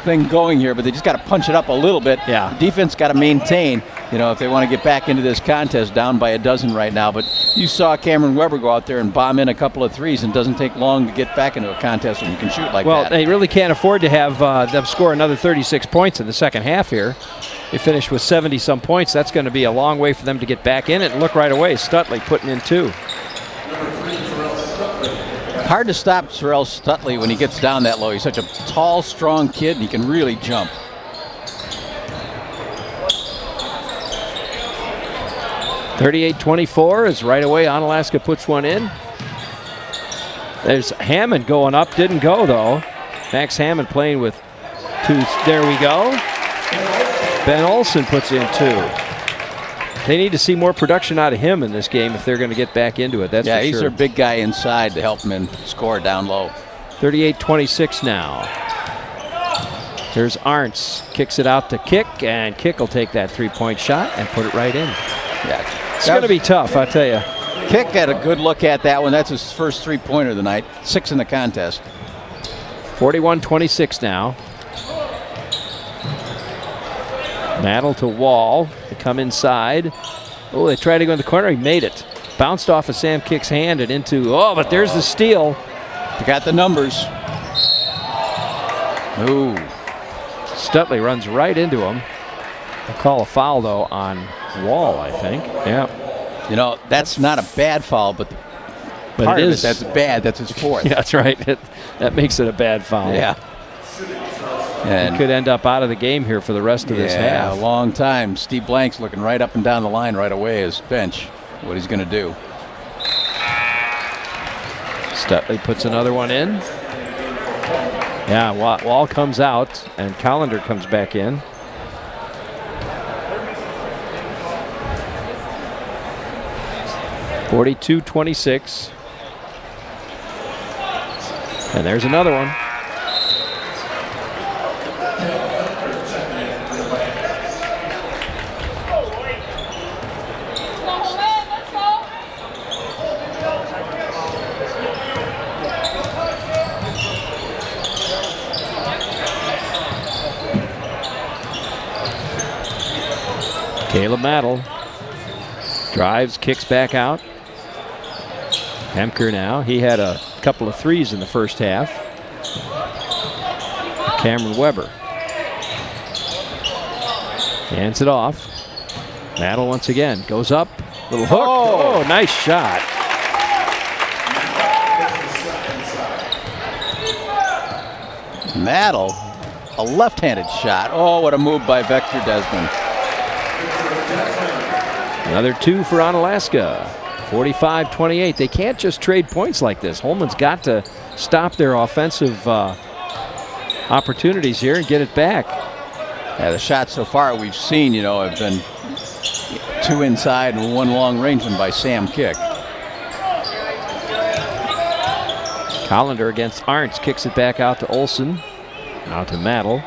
thing going here, but they just got to punch it up a little bit. Yeah. Defense got to maintain, you know, if they want to get back into this contest, down by a dozen right now. But you saw Cameron Weber go out there and bomb in a couple of threes, and it doesn't take long to get back into a contest when you can shoot like that. Well, they really can't afford to have them score another 36 points in the second half here. They finished with 70-some points. That's going to be a long way for them to get back in it. And look right away, Stutley putting in 2. Hard to stop Terrell Stutley when he gets down that low. He's such a tall, strong kid, and he can really jump. (38-24) as right away Onalaska puts one in. There's Hammond going up. Didn't go, though. Max Hammond playing with 2. There we go. Ben Olsen puts in 2. They need to see more production out of him in this game if they're going to get back into it. That's for sure. Yeah, he's their big guy inside to help him score down low. 38-26 now. Here's Arntz, kicks it out to Kick, and Kick will take that three-point shot and put it right in. Yeah, it's going to be tough, I tell you. Kick had a good look at that one. That's his first three-pointer of the night. 6 in the contest. 41-26 now. Mattel to Wall. They come inside. Oh, they tried to go in the corner. He made it. Bounced off of Sam Kick's hand and into, oh, but there's the steal. You got the numbers. Ooh. Stutley runs right into him. They call a foul, though, on Wall, I think. Yeah. You know, that's not a bad foul, but part of it that's bad. That's his fourth. Yeah, that's right. That makes it a bad foul. Yeah. And he could end up out of the game here for the rest of this half. Yeah, a long time. Steve Blank's looking right up and down the line right away as bench. What he's going to do. Stutley puts another one in. Yeah, Wall comes out and Collender comes back in. (42-26). And there's another one. Caleb Mattel drives, kicks back out. Hemker now. He had a couple of threes in the first half. Cameron Weber hands it off. Mattel once again goes up. Little hook. Oh, nice shot. Mattel, a left-handed shot. Oh, what a move by Vector Desmond. Another 2 for Onalaska. 45-28. They can't just trade points like this. Holmen's got to stop their offensive opportunities here and get it back. Yeah, the shots so far we've seen, you know, have been 2 inside and 1 long range one by Sam Kick. Collender against Arntz, kicks it back out to Olsen. Now to Mattel.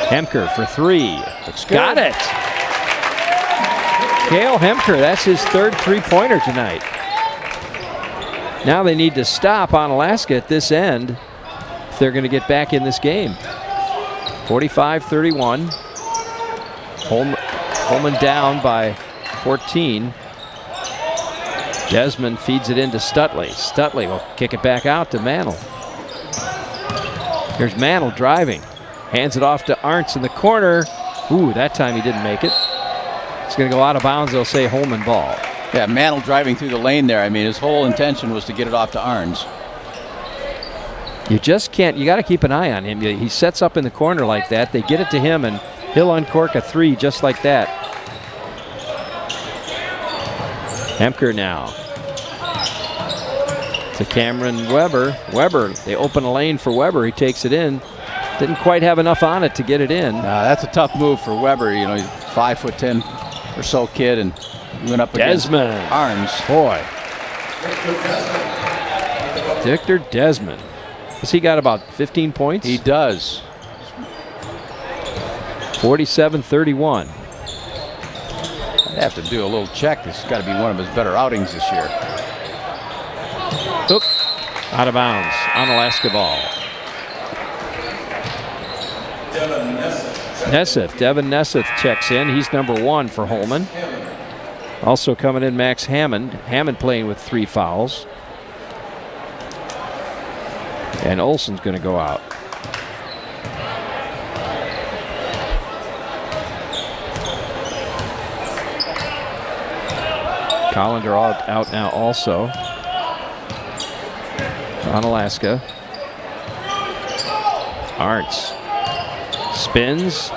Hemker for 3. Got it. Cale Hemker, that's his 3rd three-pointer tonight. Now they need to stop Onalaska at this end if they're going to get back in this game. 45-31. Holmen down by 14. Desmond feeds it into Stutley. Stutley will kick it back out to Mantle. Here's Mantle driving. Hands it off to Arntz in the corner. Ooh, that time he didn't make it. It's going to go out of bounds. They'll say Holmen ball. Yeah, Mantle driving through the lane there. I mean, his whole intention was to get it off to Arntz. You just can't. You got to keep an eye on him. He sets up in the corner like that. They get it to him, and he'll uncork a 3 just like that. Hemker now to Cameron Weber. Weber, they open a lane for Weber. He takes it in. Didn't quite have enough on it to get it in. That's a tough move for Weber. You know, he's 5'10" or so kid, and went up against Arntz. Boy. Victor Desmond. Has he got about 15 points? He does. 47-31. I'd have to do a little check. This has got to be one of his better outings this year. Oop. Out of bounds. Onalaska ball. Devin Nesseth checks in. He's number 1 for Holmen. Also coming in, Max Hammond. Hammond playing with 3 fouls. And Olsen's going to go out. Collender out now also. Onalaska. Arntz spins,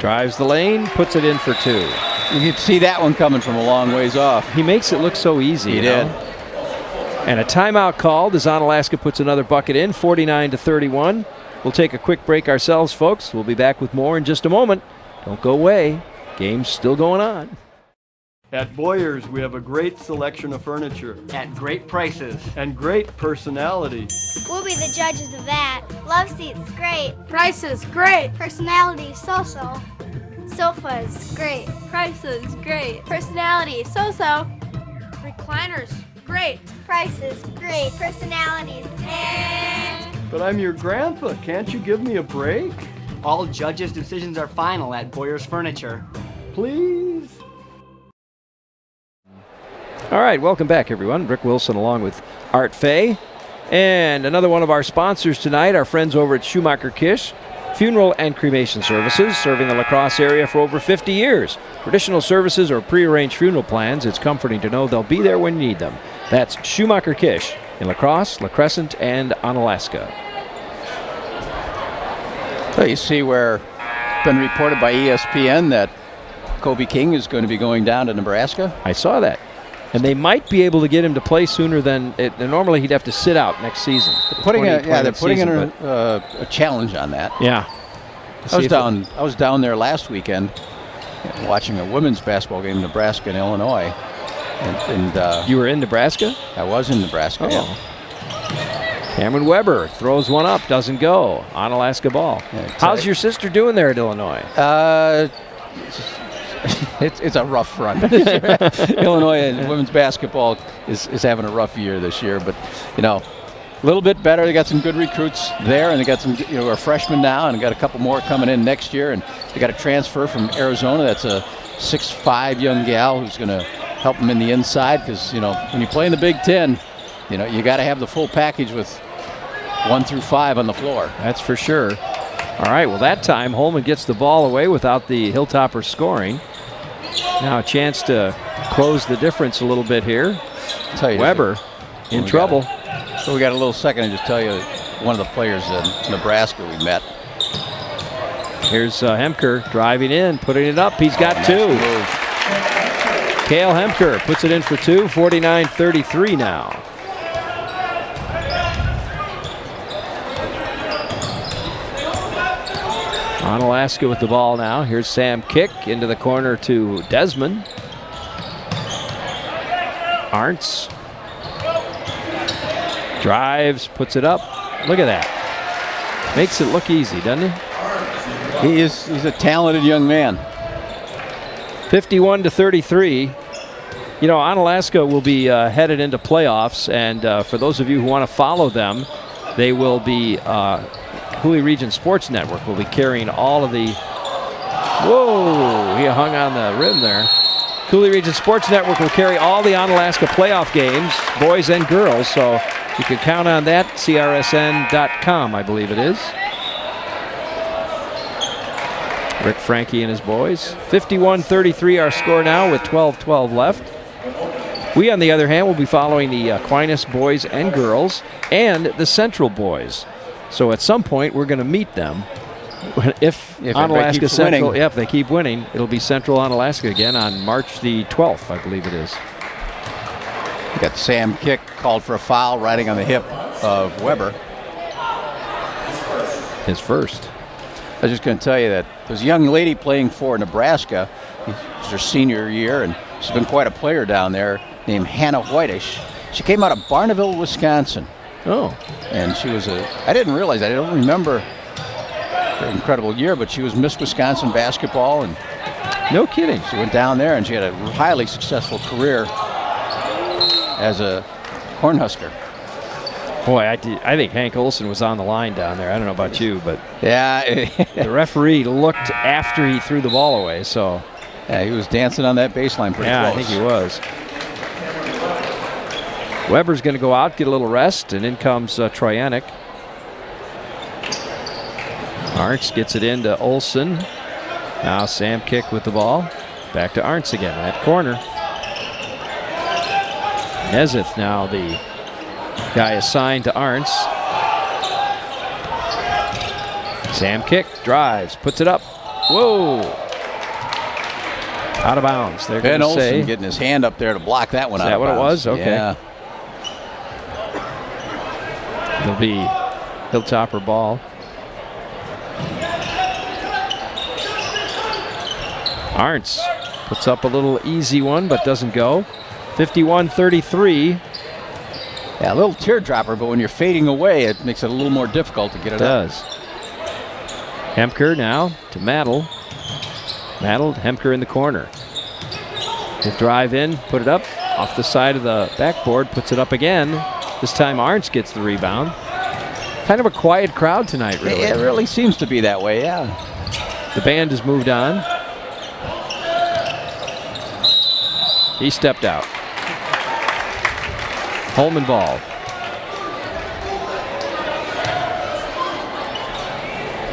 drives the lane, puts it in for 2. You could see that one coming from a long ways off. He makes it look so easy. He did. And a timeout called as Onalaska puts another bucket in, 49-31. We'll take a quick break ourselves, folks. We'll be back with more in just a moment. Don't go away. Game's still going on. At Boyer's, we have a great selection of furniture. At great prices. And great personality. We'll be the judges of that. Love seats, great. Prices, great. Personality, so-so. Sofas, great. Prices, great. Personality, so-so. Recliners, great. Prices, great. Personalities, and... But I'm your grandpa. Can't you give me a break? All judges' decisions are final at Boyer's Furniture. Please. All right, welcome back, everyone. Rick Wilson along with Art Fay. And another one of our sponsors tonight, our friends over at Schumacher Kish Funeral and Cremation Services, serving the La Crosse area for over 50 years. For additional services or prearranged funeral plans, it's comforting to know they'll be there when you need them. That's Schumacher Kish in La Crosse, La Crescent, and Onalaska. So you see where it's been reported by ESPN that Kobe King is going to be going down to Nebraska. I saw that. And they might be able to get him to play sooner than normally he'd have to sit out next season. They're putting in a challenge on that. Yeah. I was down there last weekend watching a women's basketball game in Nebraska and Illinois. And you were in Nebraska? I was in Nebraska. Oh. Yeah. Cameron Weber throws one up, doesn't go. Onalaska ball. Yeah, how's your sister doing there at Illinois? It's a rough run. Illinois and women's basketball is having a rough year this year, but a little bit better. They got some good recruits there, and they got some are freshmen now, and got a couple more coming in next year, and they got a transfer from Arizona. That's a 6'5" young gal who's going to help them in the inside, because when you play in the Big Ten, you got to have the full package with 1 through 5 on the floor. That's for sure. All right, well, that time Holmen gets the ball away without the Hilltoppers scoring. Now a chance to close the difference a little bit here. Weber in trouble. So we got a little second to just tell you one of the players in Nebraska we met. Here's Hemker driving in, putting it up. He's got two. Cale Hemker puts it in for two, 49-33 now. Onalaska with the ball now. Here's Sam Kick into the corner to Desmond. Arntz drives, puts it up. Look at that. Makes it look easy, doesn't he? He's a talented young man. 51-33. Onalaska will be headed into playoffs, and for those of you who want to follow them, they will be Coulee Region Sports Network will be carrying all of the... Whoa, he hung on the rim there. Coulee Region Sports Network will carry all the Onalaska playoff games, boys and girls, so you can count on that. CRSN.com, I believe it is. Rick Frankie and his boys. 51-33 our score now with 12-12 left. We, on the other hand, will be following the Aquinas boys and girls and the Central boys. So at some point, we're going to meet them. If Onalaska Central, if they keep winning, it'll be Central Onalaska again on March the 12th, I believe it is. You got Sam Kick called for a foul riding on the hip of Weber. His first. I was just going to tell you that there's a young lady playing for Nebraska. It's her senior year, and she's been quite a player down there, named Hannah Whitish. She came out of Barneville, Wisconsin. Oh. And she was I didn't realize, I don't remember her incredible year, but she was Miss Wisconsin basketball. And no kidding. She went down there and she had a highly successful career as a Cornhusker. Boy, I think Hank Olson was on the line down there. I don't know about you, but yeah, the referee looked after he threw the ball away, so. Yeah, he was dancing on that baseline pretty close. Yeah, I think he was. Weber's going to go out, get a little rest, and in comes Troyanek. Arntz gets it into Olson. Now Sam Kick with the ball. Back to Arntz again in that corner. Neseth now the guy assigned to Arntz. Sam Kick drives, puts it up. Whoa! Out of bounds. They're Ben going to say. Olson getting his hand up there to block that one out of bounds. Is that what it was? Okay. Yeah. It'll be Hilltopper ball. Arntz puts up a little easy one, but doesn't go. 51-33. Yeah, a little teardropper, but when you're fading away, it makes it a little more difficult to get it up. It does. Hemker now to Mattel. Mattel, Hemker in the corner. He'll drive in, put it up off the side of the backboard, puts it up again. This time Arntz gets the rebound. Kind of a quiet crowd tonight, really. It really seems to be that way, yeah. The band has moved on. He stepped out. Holmen ball.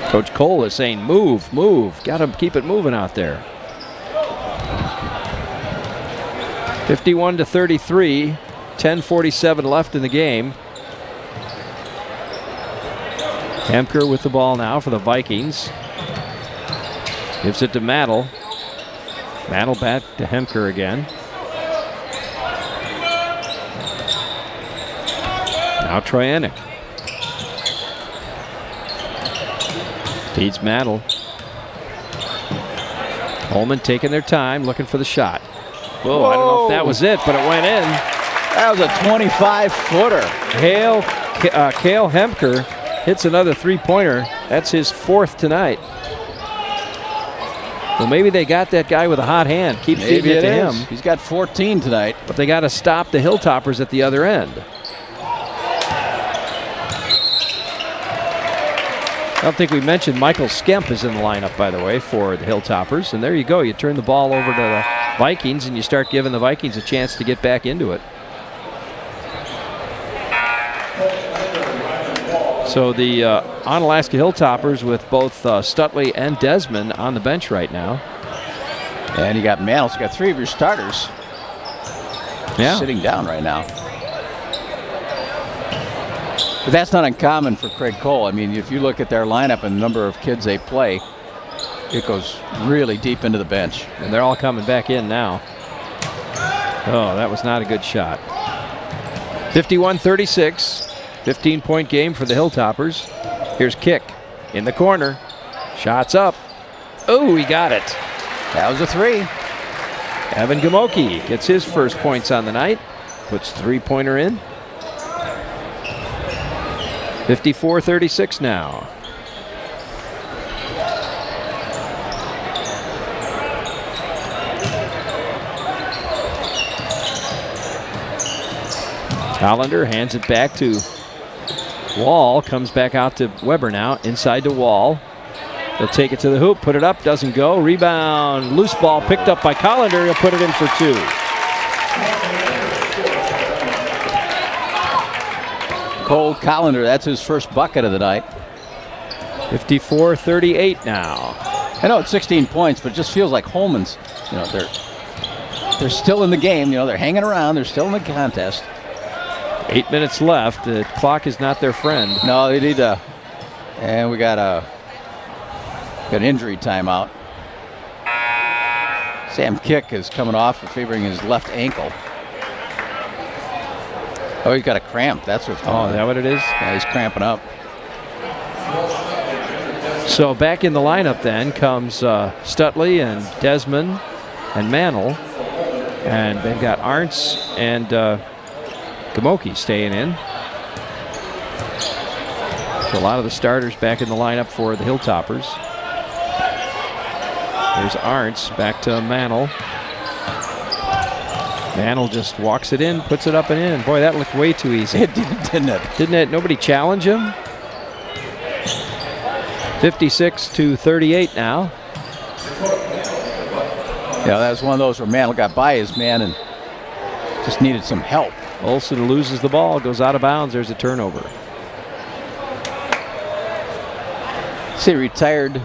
Coach Cole is saying, move, move. Got to keep it moving out there. 51-33. 10:47 left in the game. Hemker with the ball now for the Vikings. Gives it to Mattel. Mattel back to Hemker again. Now Troyanek. Feeds Mattel. Holmen taking their time, looking for the shot. Whoa, I don't know if that was it, but it went in. That was a 25-footer. Cale Hemker hits another three-pointer. That's his fourth tonight. Well, maybe they got that guy with a hot hand. Keep feeding it to him. He's got 14 tonight. But they got to stop the Hilltoppers at the other end. I don't think we mentioned Michael Skemp is in the lineup, by the way, for the Hilltoppers. And there you go. You turn the ball over to the Vikings, and you start giving the Vikings a chance to get back into it. So the Onalaska Hilltoppers with both Stutley and Desmond on the bench right now. And you got Mantles. You got three of your starters sitting down right now. But that's not uncommon for Craig Cole. I mean, if you look at their lineup and the number of kids they play, it goes really deep into the bench. And they're all coming back in now. Oh, that was not a good shot. 51-36. 15-point game for the Hilltoppers. Here's Kick in the corner. Shots up. Oh, he got it. That was a three. Evan Gamoki gets his first points on the night. Puts three-pointer in. 54-36 now. Hollander hands it back to Wall. Comes back out to Weber now. Inside to Wall. He'll take it to the hoop. Put it up. Doesn't go. Rebound. Loose ball picked up by Collender. He'll put it in for two. Cole Collender, that's his first bucket of the night. 54-38 now. I know it's 16 points, but it just feels like Holmen's, they're still in the game. They're hanging around. They're still in the contest. 8 minutes left. The clock is not their friend. No, they need to. And we got an injury timeout. Sam Kick is coming off for favoring his left ankle. Oh, he's got a cramp. That's what's going on. Is that what it is? Yeah, he's cramping up. So back in the lineup then comes Stutley and Desmond and Mantle. And they've got Arntz and Gamoki staying in. So a lot of the starters back in the lineup for the Hilltoppers. There's Arntz back to Mantle. Mantle just walks it in, puts it up and in. Boy, that looked way too easy. It did, didn't it? Didn't it? Nobody challenge him. 56-38 now. Yeah, that was one of those where Mantle got by his man and just needed some help. Olsen loses the ball, goes out of bounds. There's a turnover. See, retired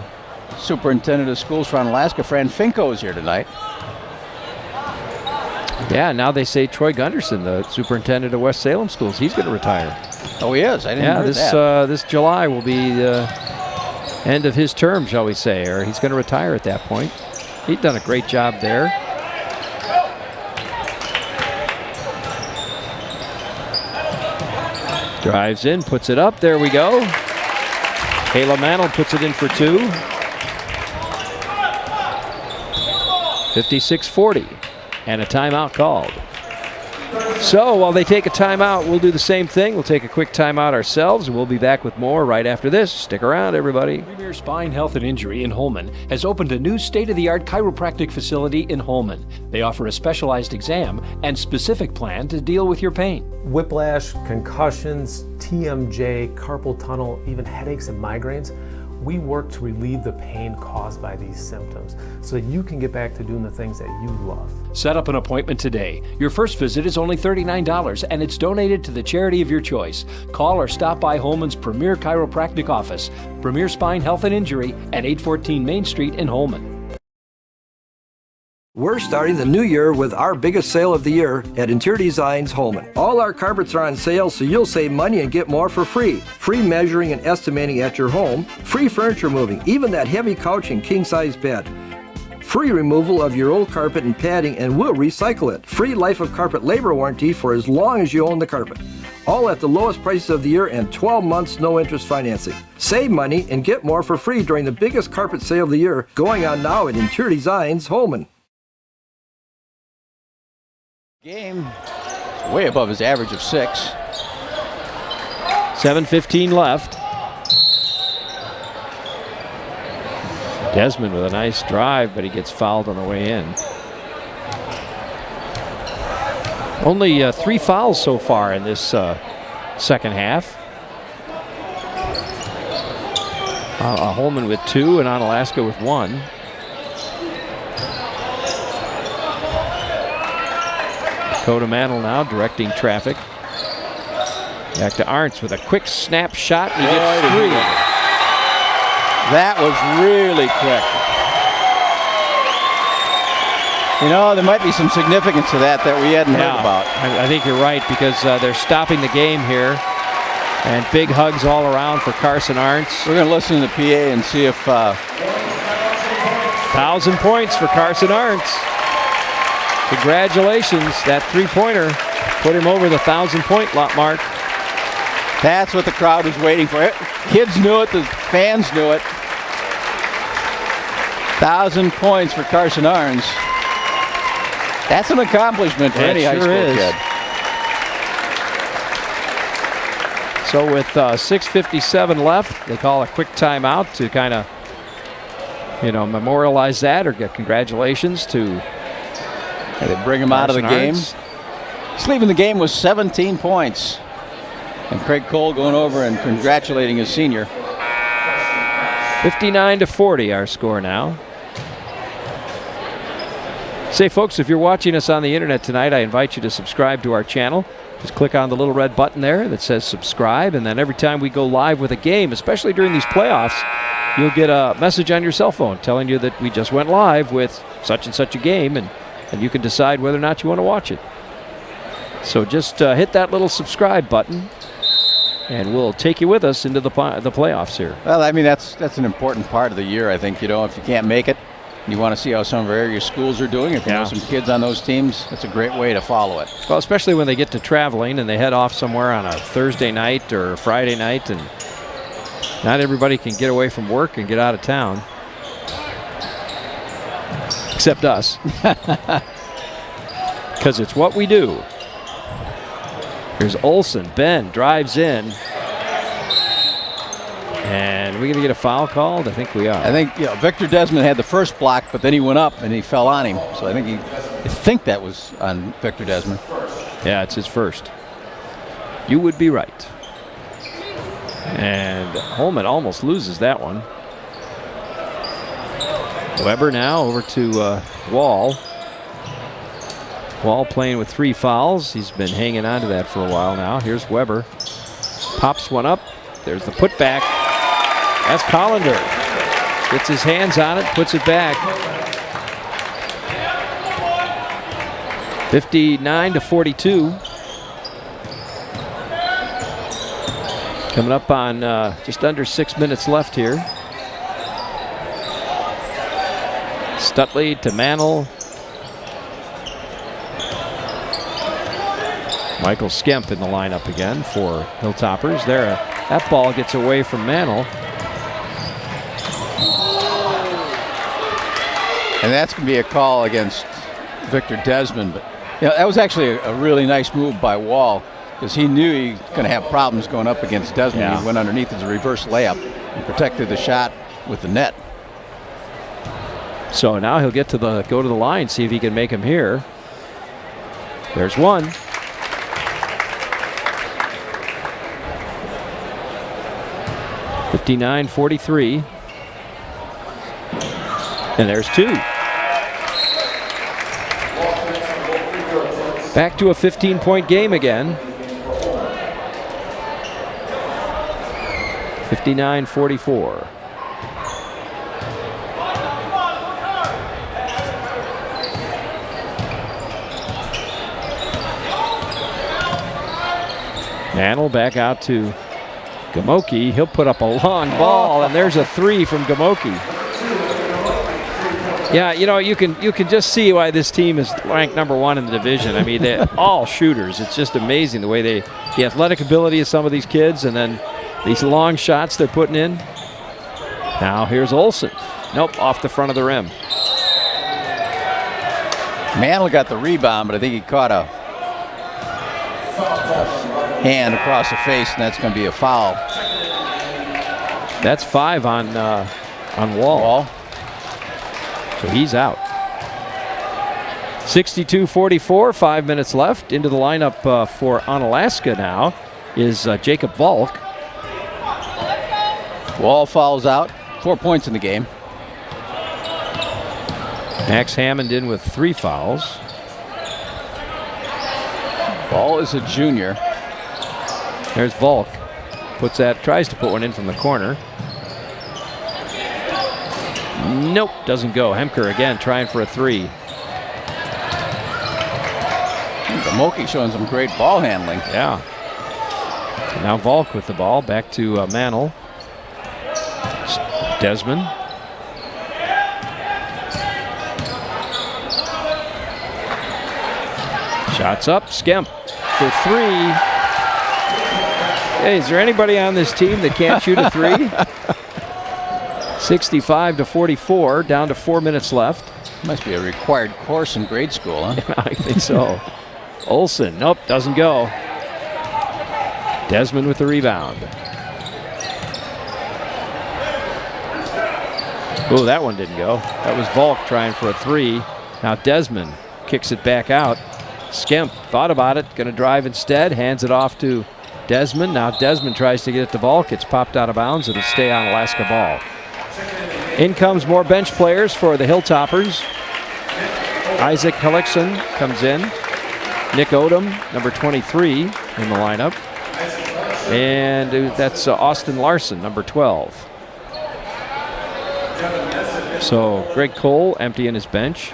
superintendent of schools for Onalaska, Fran Finko, is here tonight. Yeah, now they say Troy Gunderson, the superintendent of West Salem schools, he's going to retire. Oh, he is? I didn't know that. Yeah, this July will be the end of his term, shall we say, or he's going to retire at that point. He's done a great job there. Drives in, puts it up. There we go. Kayla Mantle puts it in for two. 56-40, and a timeout called. So while they take a timeout, we'll do the same thing. We'll take a quick timeout ourselves, and we'll be back with more right after this. Stick around, everybody. Premier Spine Health and Injury in Holmen has opened a new state-of-the-art chiropractic facility in Holmen. They offer a specialized exam and specific plan to deal with your pain. Whiplash, concussions, TMJ, carpal tunnel, even headaches and migraines. We work to relieve the pain caused by these symptoms so that you can get back to doing the things that you love. Set up an appointment today. Your first visit is only $39 and it's donated to the charity of your choice. Call or stop by Holmen's Premier Chiropractic Office, Premier Spine Health and Injury at 814 Main Street in Holmen. We're starting the new year with our biggest sale of the year at Interior Designs Holmen. All our carpets are on sale, so you'll save money and get more for free. Free measuring and estimating at your home. Free furniture moving, even that heavy couch and king-size bed. Free removal of your old carpet and padding, and we'll recycle it. Free life of carpet labor warranty for as long as you own the carpet. All at the lowest prices of the year and 12 months no interest financing. Save money and get more for free during the biggest carpet sale of the year going on now at Interior Designs Holmen. Game is way above his average of 6. 7:15 left. Desmond with a nice drive, but he gets fouled on the way in. Only 3 fouls so far in this second half. Holmen with 2 and Onalaska with 1. Dakota Mantle now directing traffic. Back to Arntz with a quick snap shot, and he gets 3. That was really quick. You know, there might be some significance to that we hadn't heard about. I think you're right, because they're stopping the game here. And big hugs all around for Carson Arntz. We're going to listen to the PA and see if... 1,000 points for Carson Arntz. Congratulations, that 3-pointer put him over the 1,000-point mark. That's what the crowd was waiting for. Kids knew it, the fans knew it. 1,000 points for Carson Arntz. That's an accomplishment for any high school kid. So with 6:57 left, they call a quick timeout to kind of, memorialize that or get congratulations to. They bring him out of the game. He's leaving the game with 17 points. And Craig Cole going over and congratulating his senior. 59-40 our score now. Say, folks, if you're watching us on the internet tonight, I invite you to subscribe to our channel. Just click on the little red button there that says subscribe, and then every time we go live with a game, especially during these playoffs, you'll get a message on your cell phone telling you that we just went live with such and such a game, and you can decide whether or not you want to watch it. So just hit that little subscribe button, and we'll take you with us into the playoffs here. Well, I mean, that's an important part of the year, I think. If you can't make it, you want to see how some of our area schools are doing. If you know some kids on those teams, that's a great way to follow it. Well, especially when they get to traveling and they head off somewhere on a Thursday night or a Friday night, and not everybody can get away from work and get out of town. Except us. Because it's what we do. Here's Olsen. Ben drives in. And are we going to get a foul called? I think we are. I think Victor Desmond had the first block, but then he went up and he fell on him. So I think that was on Victor Desmond. Yeah, it's his first. You would be right. And Holmen almost loses that one. Weber now over to Wall. Wall playing with 3 fouls. He's been hanging on to that for a while now. Here's Weber. Pops one up. There's the putback. That's Collender. Gets his hands on it, puts it back. 59-42. Coming up on just under 6 minutes left here. Stutley to Mantle. Michael Skemp in the lineup again for Hilltoppers. That ball gets away from Mantle. And that's going to be a call against Victor Desmond. But that was actually a really nice move by Wall, because he knew he was going to have problems going up against Desmond. Yeah. He went underneath as a reverse layup and protected the shot with the net. So now he'll get to go to the line, see if he can make him here. There's one. (59-43). And there's two. Back to a 15-point game again. 59-44. Mantle back out to Gamoki. He'll put up a long ball, and there's a three from Gamoki. Yeah, you can just see why this team is ranked #1 in the division. I mean, they're all shooters. It's just amazing the way the athletic ability of some of these kids, and then these long shots they're putting in. Now here's Olsen. Nope, off the front of the rim. Mantle got the rebound, but I think he caught a hand across the face, and that's going to be a foul. That's 5 on Wall. So he's out. 62-44, 5 minutes left. Into the lineup for Onalaska now is Jacob Volk. Wall fouls out. 4 points in the game. Max Hammond in with 3 fouls. Ball is a junior. There's Volk. Tries to put one in from the corner. Nope, doesn't go. Hemker again trying for a 3. Gamoki showing some great ball handling. Yeah. Now Volk with the ball. Back to Mantle. Desmond. Shots up. Skemp for 3. Hey, is there anybody on this team that can't shoot a 3? 65-44, down to 4 minutes left. Must be a required course in grade school, huh? Yeah, I think so. Olsen, nope, doesn't go. Desmond with the rebound. Oh, that one didn't go. That was Volk trying for a 3. Now Desmond kicks it back out. Skemp thought about it, going to drive instead, hands it off to Desmond. Now Desmond tries to get it to Volk. It's popped out of bounds. It'll stay on Alaska ball. In comes more bench players for the Hilltoppers. Isaac Hellickson comes in. Nick Odom, number 23, in the lineup. And that's Austin Larson, number 12. So Greg Cole emptying his bench.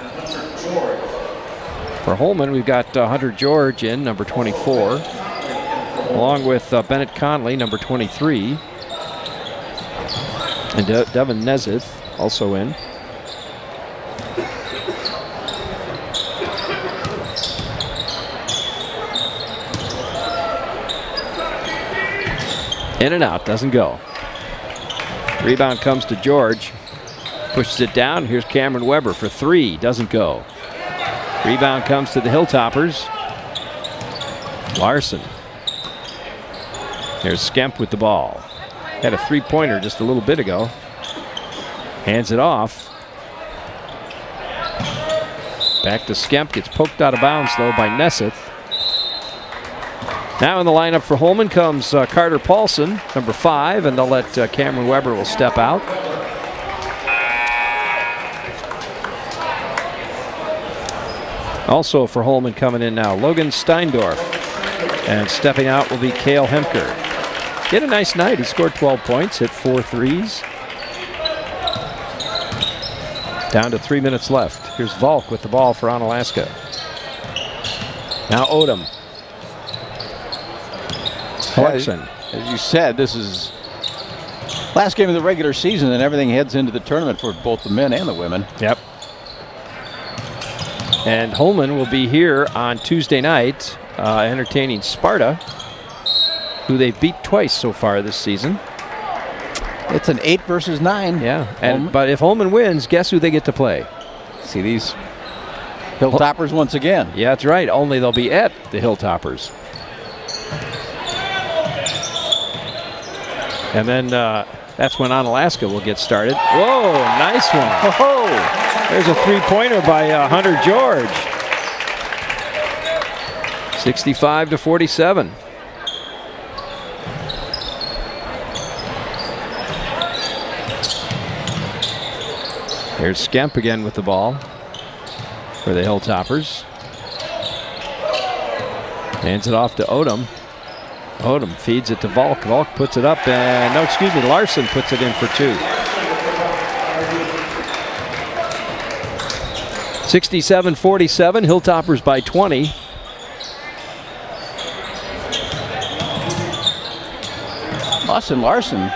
For Holmen, we've got Hunter George in, number 24. Along with Bennett Conley, number 23. And Devin Nesith also in. In and out, doesn't go. Rebound comes to George. Pushes it down. Here's Cameron Weber for 3. Doesn't go. Rebound comes to the Hilltoppers. Larson. There's Skemp with the ball. Had a 3-pointer just a little bit ago. Hands it off. Back to Skemp. Gets poked out of bounds, though, by Neseth. Now in the lineup for Holmen comes Carter Paulson, number 5, and they'll let Cameron Weber will step out. Also for Holmen coming in now, Logan Steindorf. And stepping out will be Cale Hemker. He had a nice night. He scored 12 points, hit 4 threes. Down to 3 minutes left. Here's Volk with the ball for Onalaska. Now Odom. Hellickson. As you said, this is last game of the regular season, and everything heads into the tournament for both the men and the women. Yep. And Holmen will be here on Tuesday night, entertaining Sparta, who they've beat twice so far this season. It's an 8 versus 9. Yeah, but if Holmen wins, guess who they get to play? See these Hilltoppers once again. Yeah, that's right. Only they'll be at the Hilltoppers. And then that's when Onalaska will get started. Whoa, nice one. Oh, there's a three-pointer by Hunter George. 65-47. Here's Skemp again with the ball for the Hilltoppers. Hands it off to Odom. Odom feeds it to Volk. Volk puts it up, and Larson puts it in for 2. 67-47, Hilltoppers by 20. Austin Larson.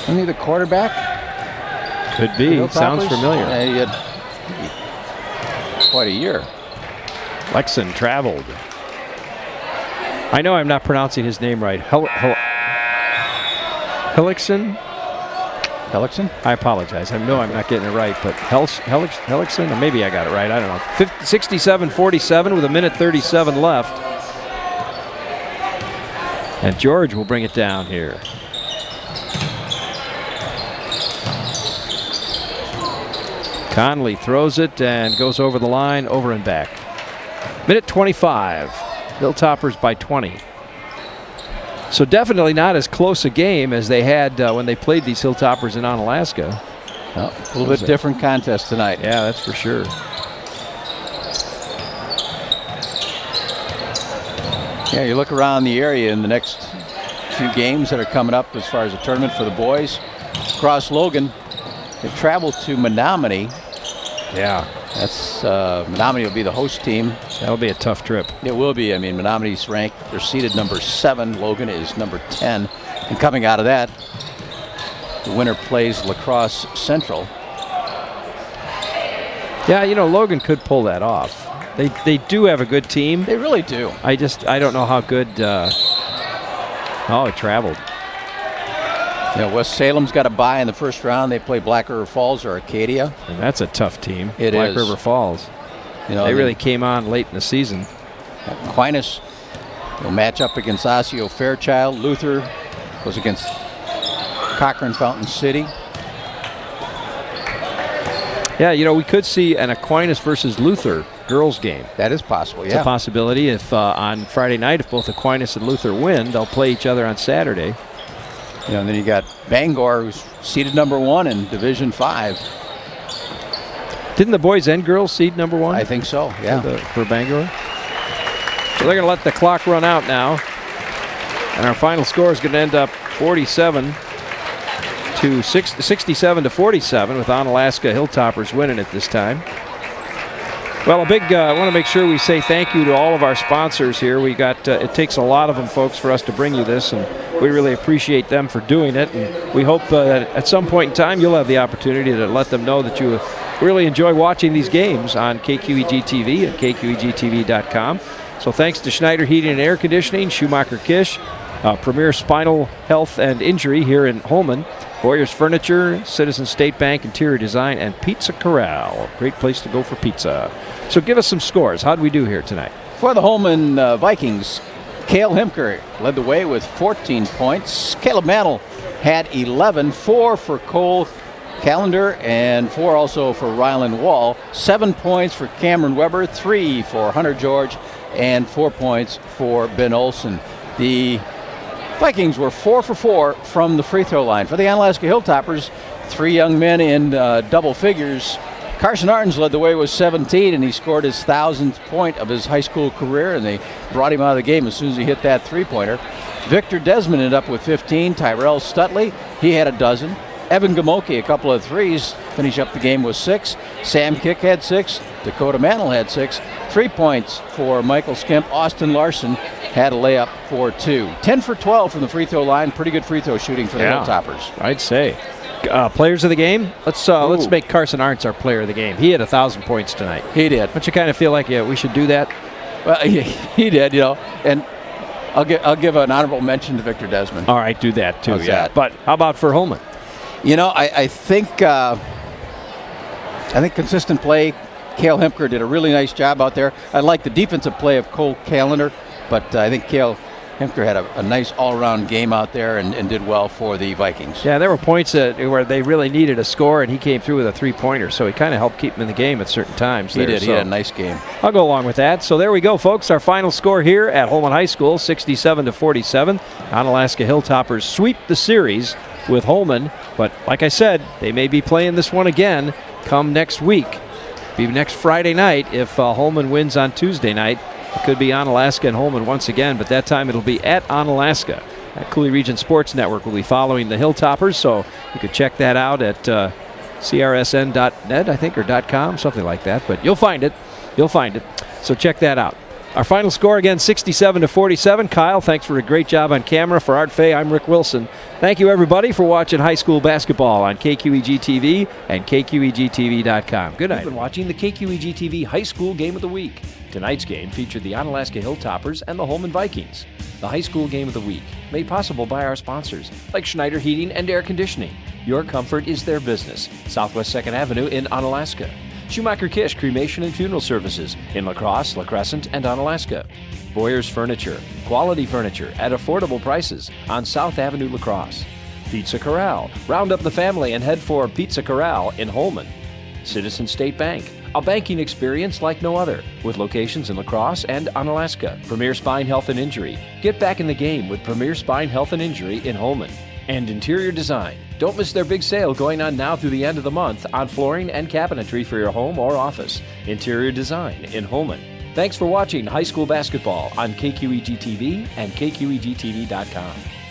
Isn't he the quarterback? Could be. Sounds familiar. Yeah, he had quite a year. Lexon traveled. I know I'm not pronouncing his name right. Hellickson? Hellickson? I apologize. I know I'm not getting it right, but Hellickson? Or maybe I got it right. I don't know. 67-47 with 1:37 left. And George will bring it down here. Conley throws it and goes over the line, over and back. 1:25. Hilltoppers by 20. So definitely not as close a game as they had when they played these Hilltoppers in Onalaska. Well, a little bit different contest tonight. Yeah, that's for sure. Yeah, you look around the area in the next few games that are coming up as far as the tournament for the boys. Across Logan, they travel to Menominee. Yeah. That's Menominee will be the host team. That'll be a tough trip. It will be. I mean, Menominee's ranked. They're seeded number 7. Logan is number 10. And coming out of that, the winner plays La Crosse Central. Yeah, Logan could pull that off. They do have a good team. They really do. I don't know how good. It traveled. West Salem's got a bye in the first round. They play Black River Falls or Arcadia. And that's a tough team. Black River Falls. They really came on late in the season. Aquinas will match up against Osseo Fairchild. Luther goes against Cochrane Fountain City. Yeah, we could see an Aquinas versus Luther girls game. That is possible, It's a possibility. If on Friday night, if both Aquinas and Luther win, they'll play each other on Saturday. And then you got Bangor, who's seeded number 1 in Division 5. Didn't the boys and girls seed number 1? I think so, yeah. For Bangor. So they're going to let the clock run out now. And our final score is going to end up 67-47 with Onalaska Hilltoppers winning it this time. Well, I want to make sure we say thank you to all of our sponsors here. We got it takes a lot of them, folks, for us to bring you this, and we really appreciate them for doing it. And we hope that at some point in time you'll have the opportunity to let them know that you really enjoy watching these games on KQEG TV and KQEGTV.com. So thanks to Schneider Heating and Air Conditioning, Schumacher Kish, Premier Spinal Health and Injury here in Holmen, Boyer's Furniture, Citizen State Bank Interior Design, and Pizza Corral. Great place to go for pizza. So give us some scores. How did we do here tonight? For the Holmen Vikings, Cale Himker led the way with 14 points. Caleb Mantle had 11, 4 for Cole Callender and 4 also for Ryland Wall. 7 points for Cameron Weber, 3 for Hunter George, and 4 points for Ben Olson. The Vikings were 4 for 4 from the free throw line. For the Onalaska Hilltoppers, 3 young men in double figures. Carson Arns led the way with 17, and he scored his 1,000th point of his high school career, and they brought him out of the game as soon as he hit that three-pointer. Victor Desmond ended up with 15. Tyrell Stutley, he had a dozen. Evan Gamoki, a couple of threes, finish up the game with 6. Sam Kick had 6. Dakota Mantle had 6. 3 points for Michael Skemp. Austin Larson had a layup for 2. 10 for 12 from the free throw line. Pretty good free throw shooting for the Hilltoppers. I'd say. Players of the game? Let's make Carson Arntz our player of the game. He had 1,000 points tonight. He did. Don't you kind of feel like we should do that? Well, he did, and I'll give an honorable mention to Victor Desmond. All right, do that too. How's that? But how about for Holmen? I think I think consistent play. Cale Hemker did a really nice job out there. I like the defensive play of Cole Callender, but I think Cale Hemker had a nice all-around game out there and did well for the Vikings. Yeah, there were points where they really needed a score, and he came through with a three-pointer, so he kind of helped keep them in the game at certain times. He did. He had a nice game. I'll go along with that. So there we go, folks. Our final score here at Holmen High School, 67-47. Onalaska Hilltoppers sweep the series with Holmen, but like I said, they may be playing this one again come next week. Be next Friday night if Holmen wins on Tuesday night. It could be Onalaska and Holmen once again, but that time it'll be at Onalaska. That Coulee Region Sports Network will be following the Hilltoppers, so you could check that out at crsn.net, I think, or .com, something like that. But you'll find it. You'll find it. So check that out. Our final score again, 67-47. Kyle, thanks for a great job on camera. For Art Fay, I'm Rick Wilson. Thank you, everybody, for watching high school basketball on KQEG TV and KQEGTV.com. Good night. You've been watching the KQEG TV High School Game of the Week. Tonight's game featured the Onalaska Hilltoppers and the Holmen Vikings. The High School Game of the Week, made possible by our sponsors, like Schneider Heating and Air Conditioning. Your comfort is their business. Southwest 2nd Avenue in Onalaska. Schumacher Kish Cremation and Funeral Services in La Crosse, La Crescent, and Onalaska. Boyer's Furniture, quality furniture at affordable prices on South Avenue, La Crosse. Pizza Corral, round up the family and head for Pizza Corral in Holmen. Citizen State Bank, a banking experience like no other, with locations in La Crosse and Onalaska. Premier Spine Health and Injury, get back in the game with Premier Spine Health and Injury in Holmen. And Interior Design. Don't miss their big sale going on now through the end of the month on flooring and cabinetry for your home or office. Interior Design in Holmen. Thanks for watching high school basketball on KQEG TV and KQEGTV.com.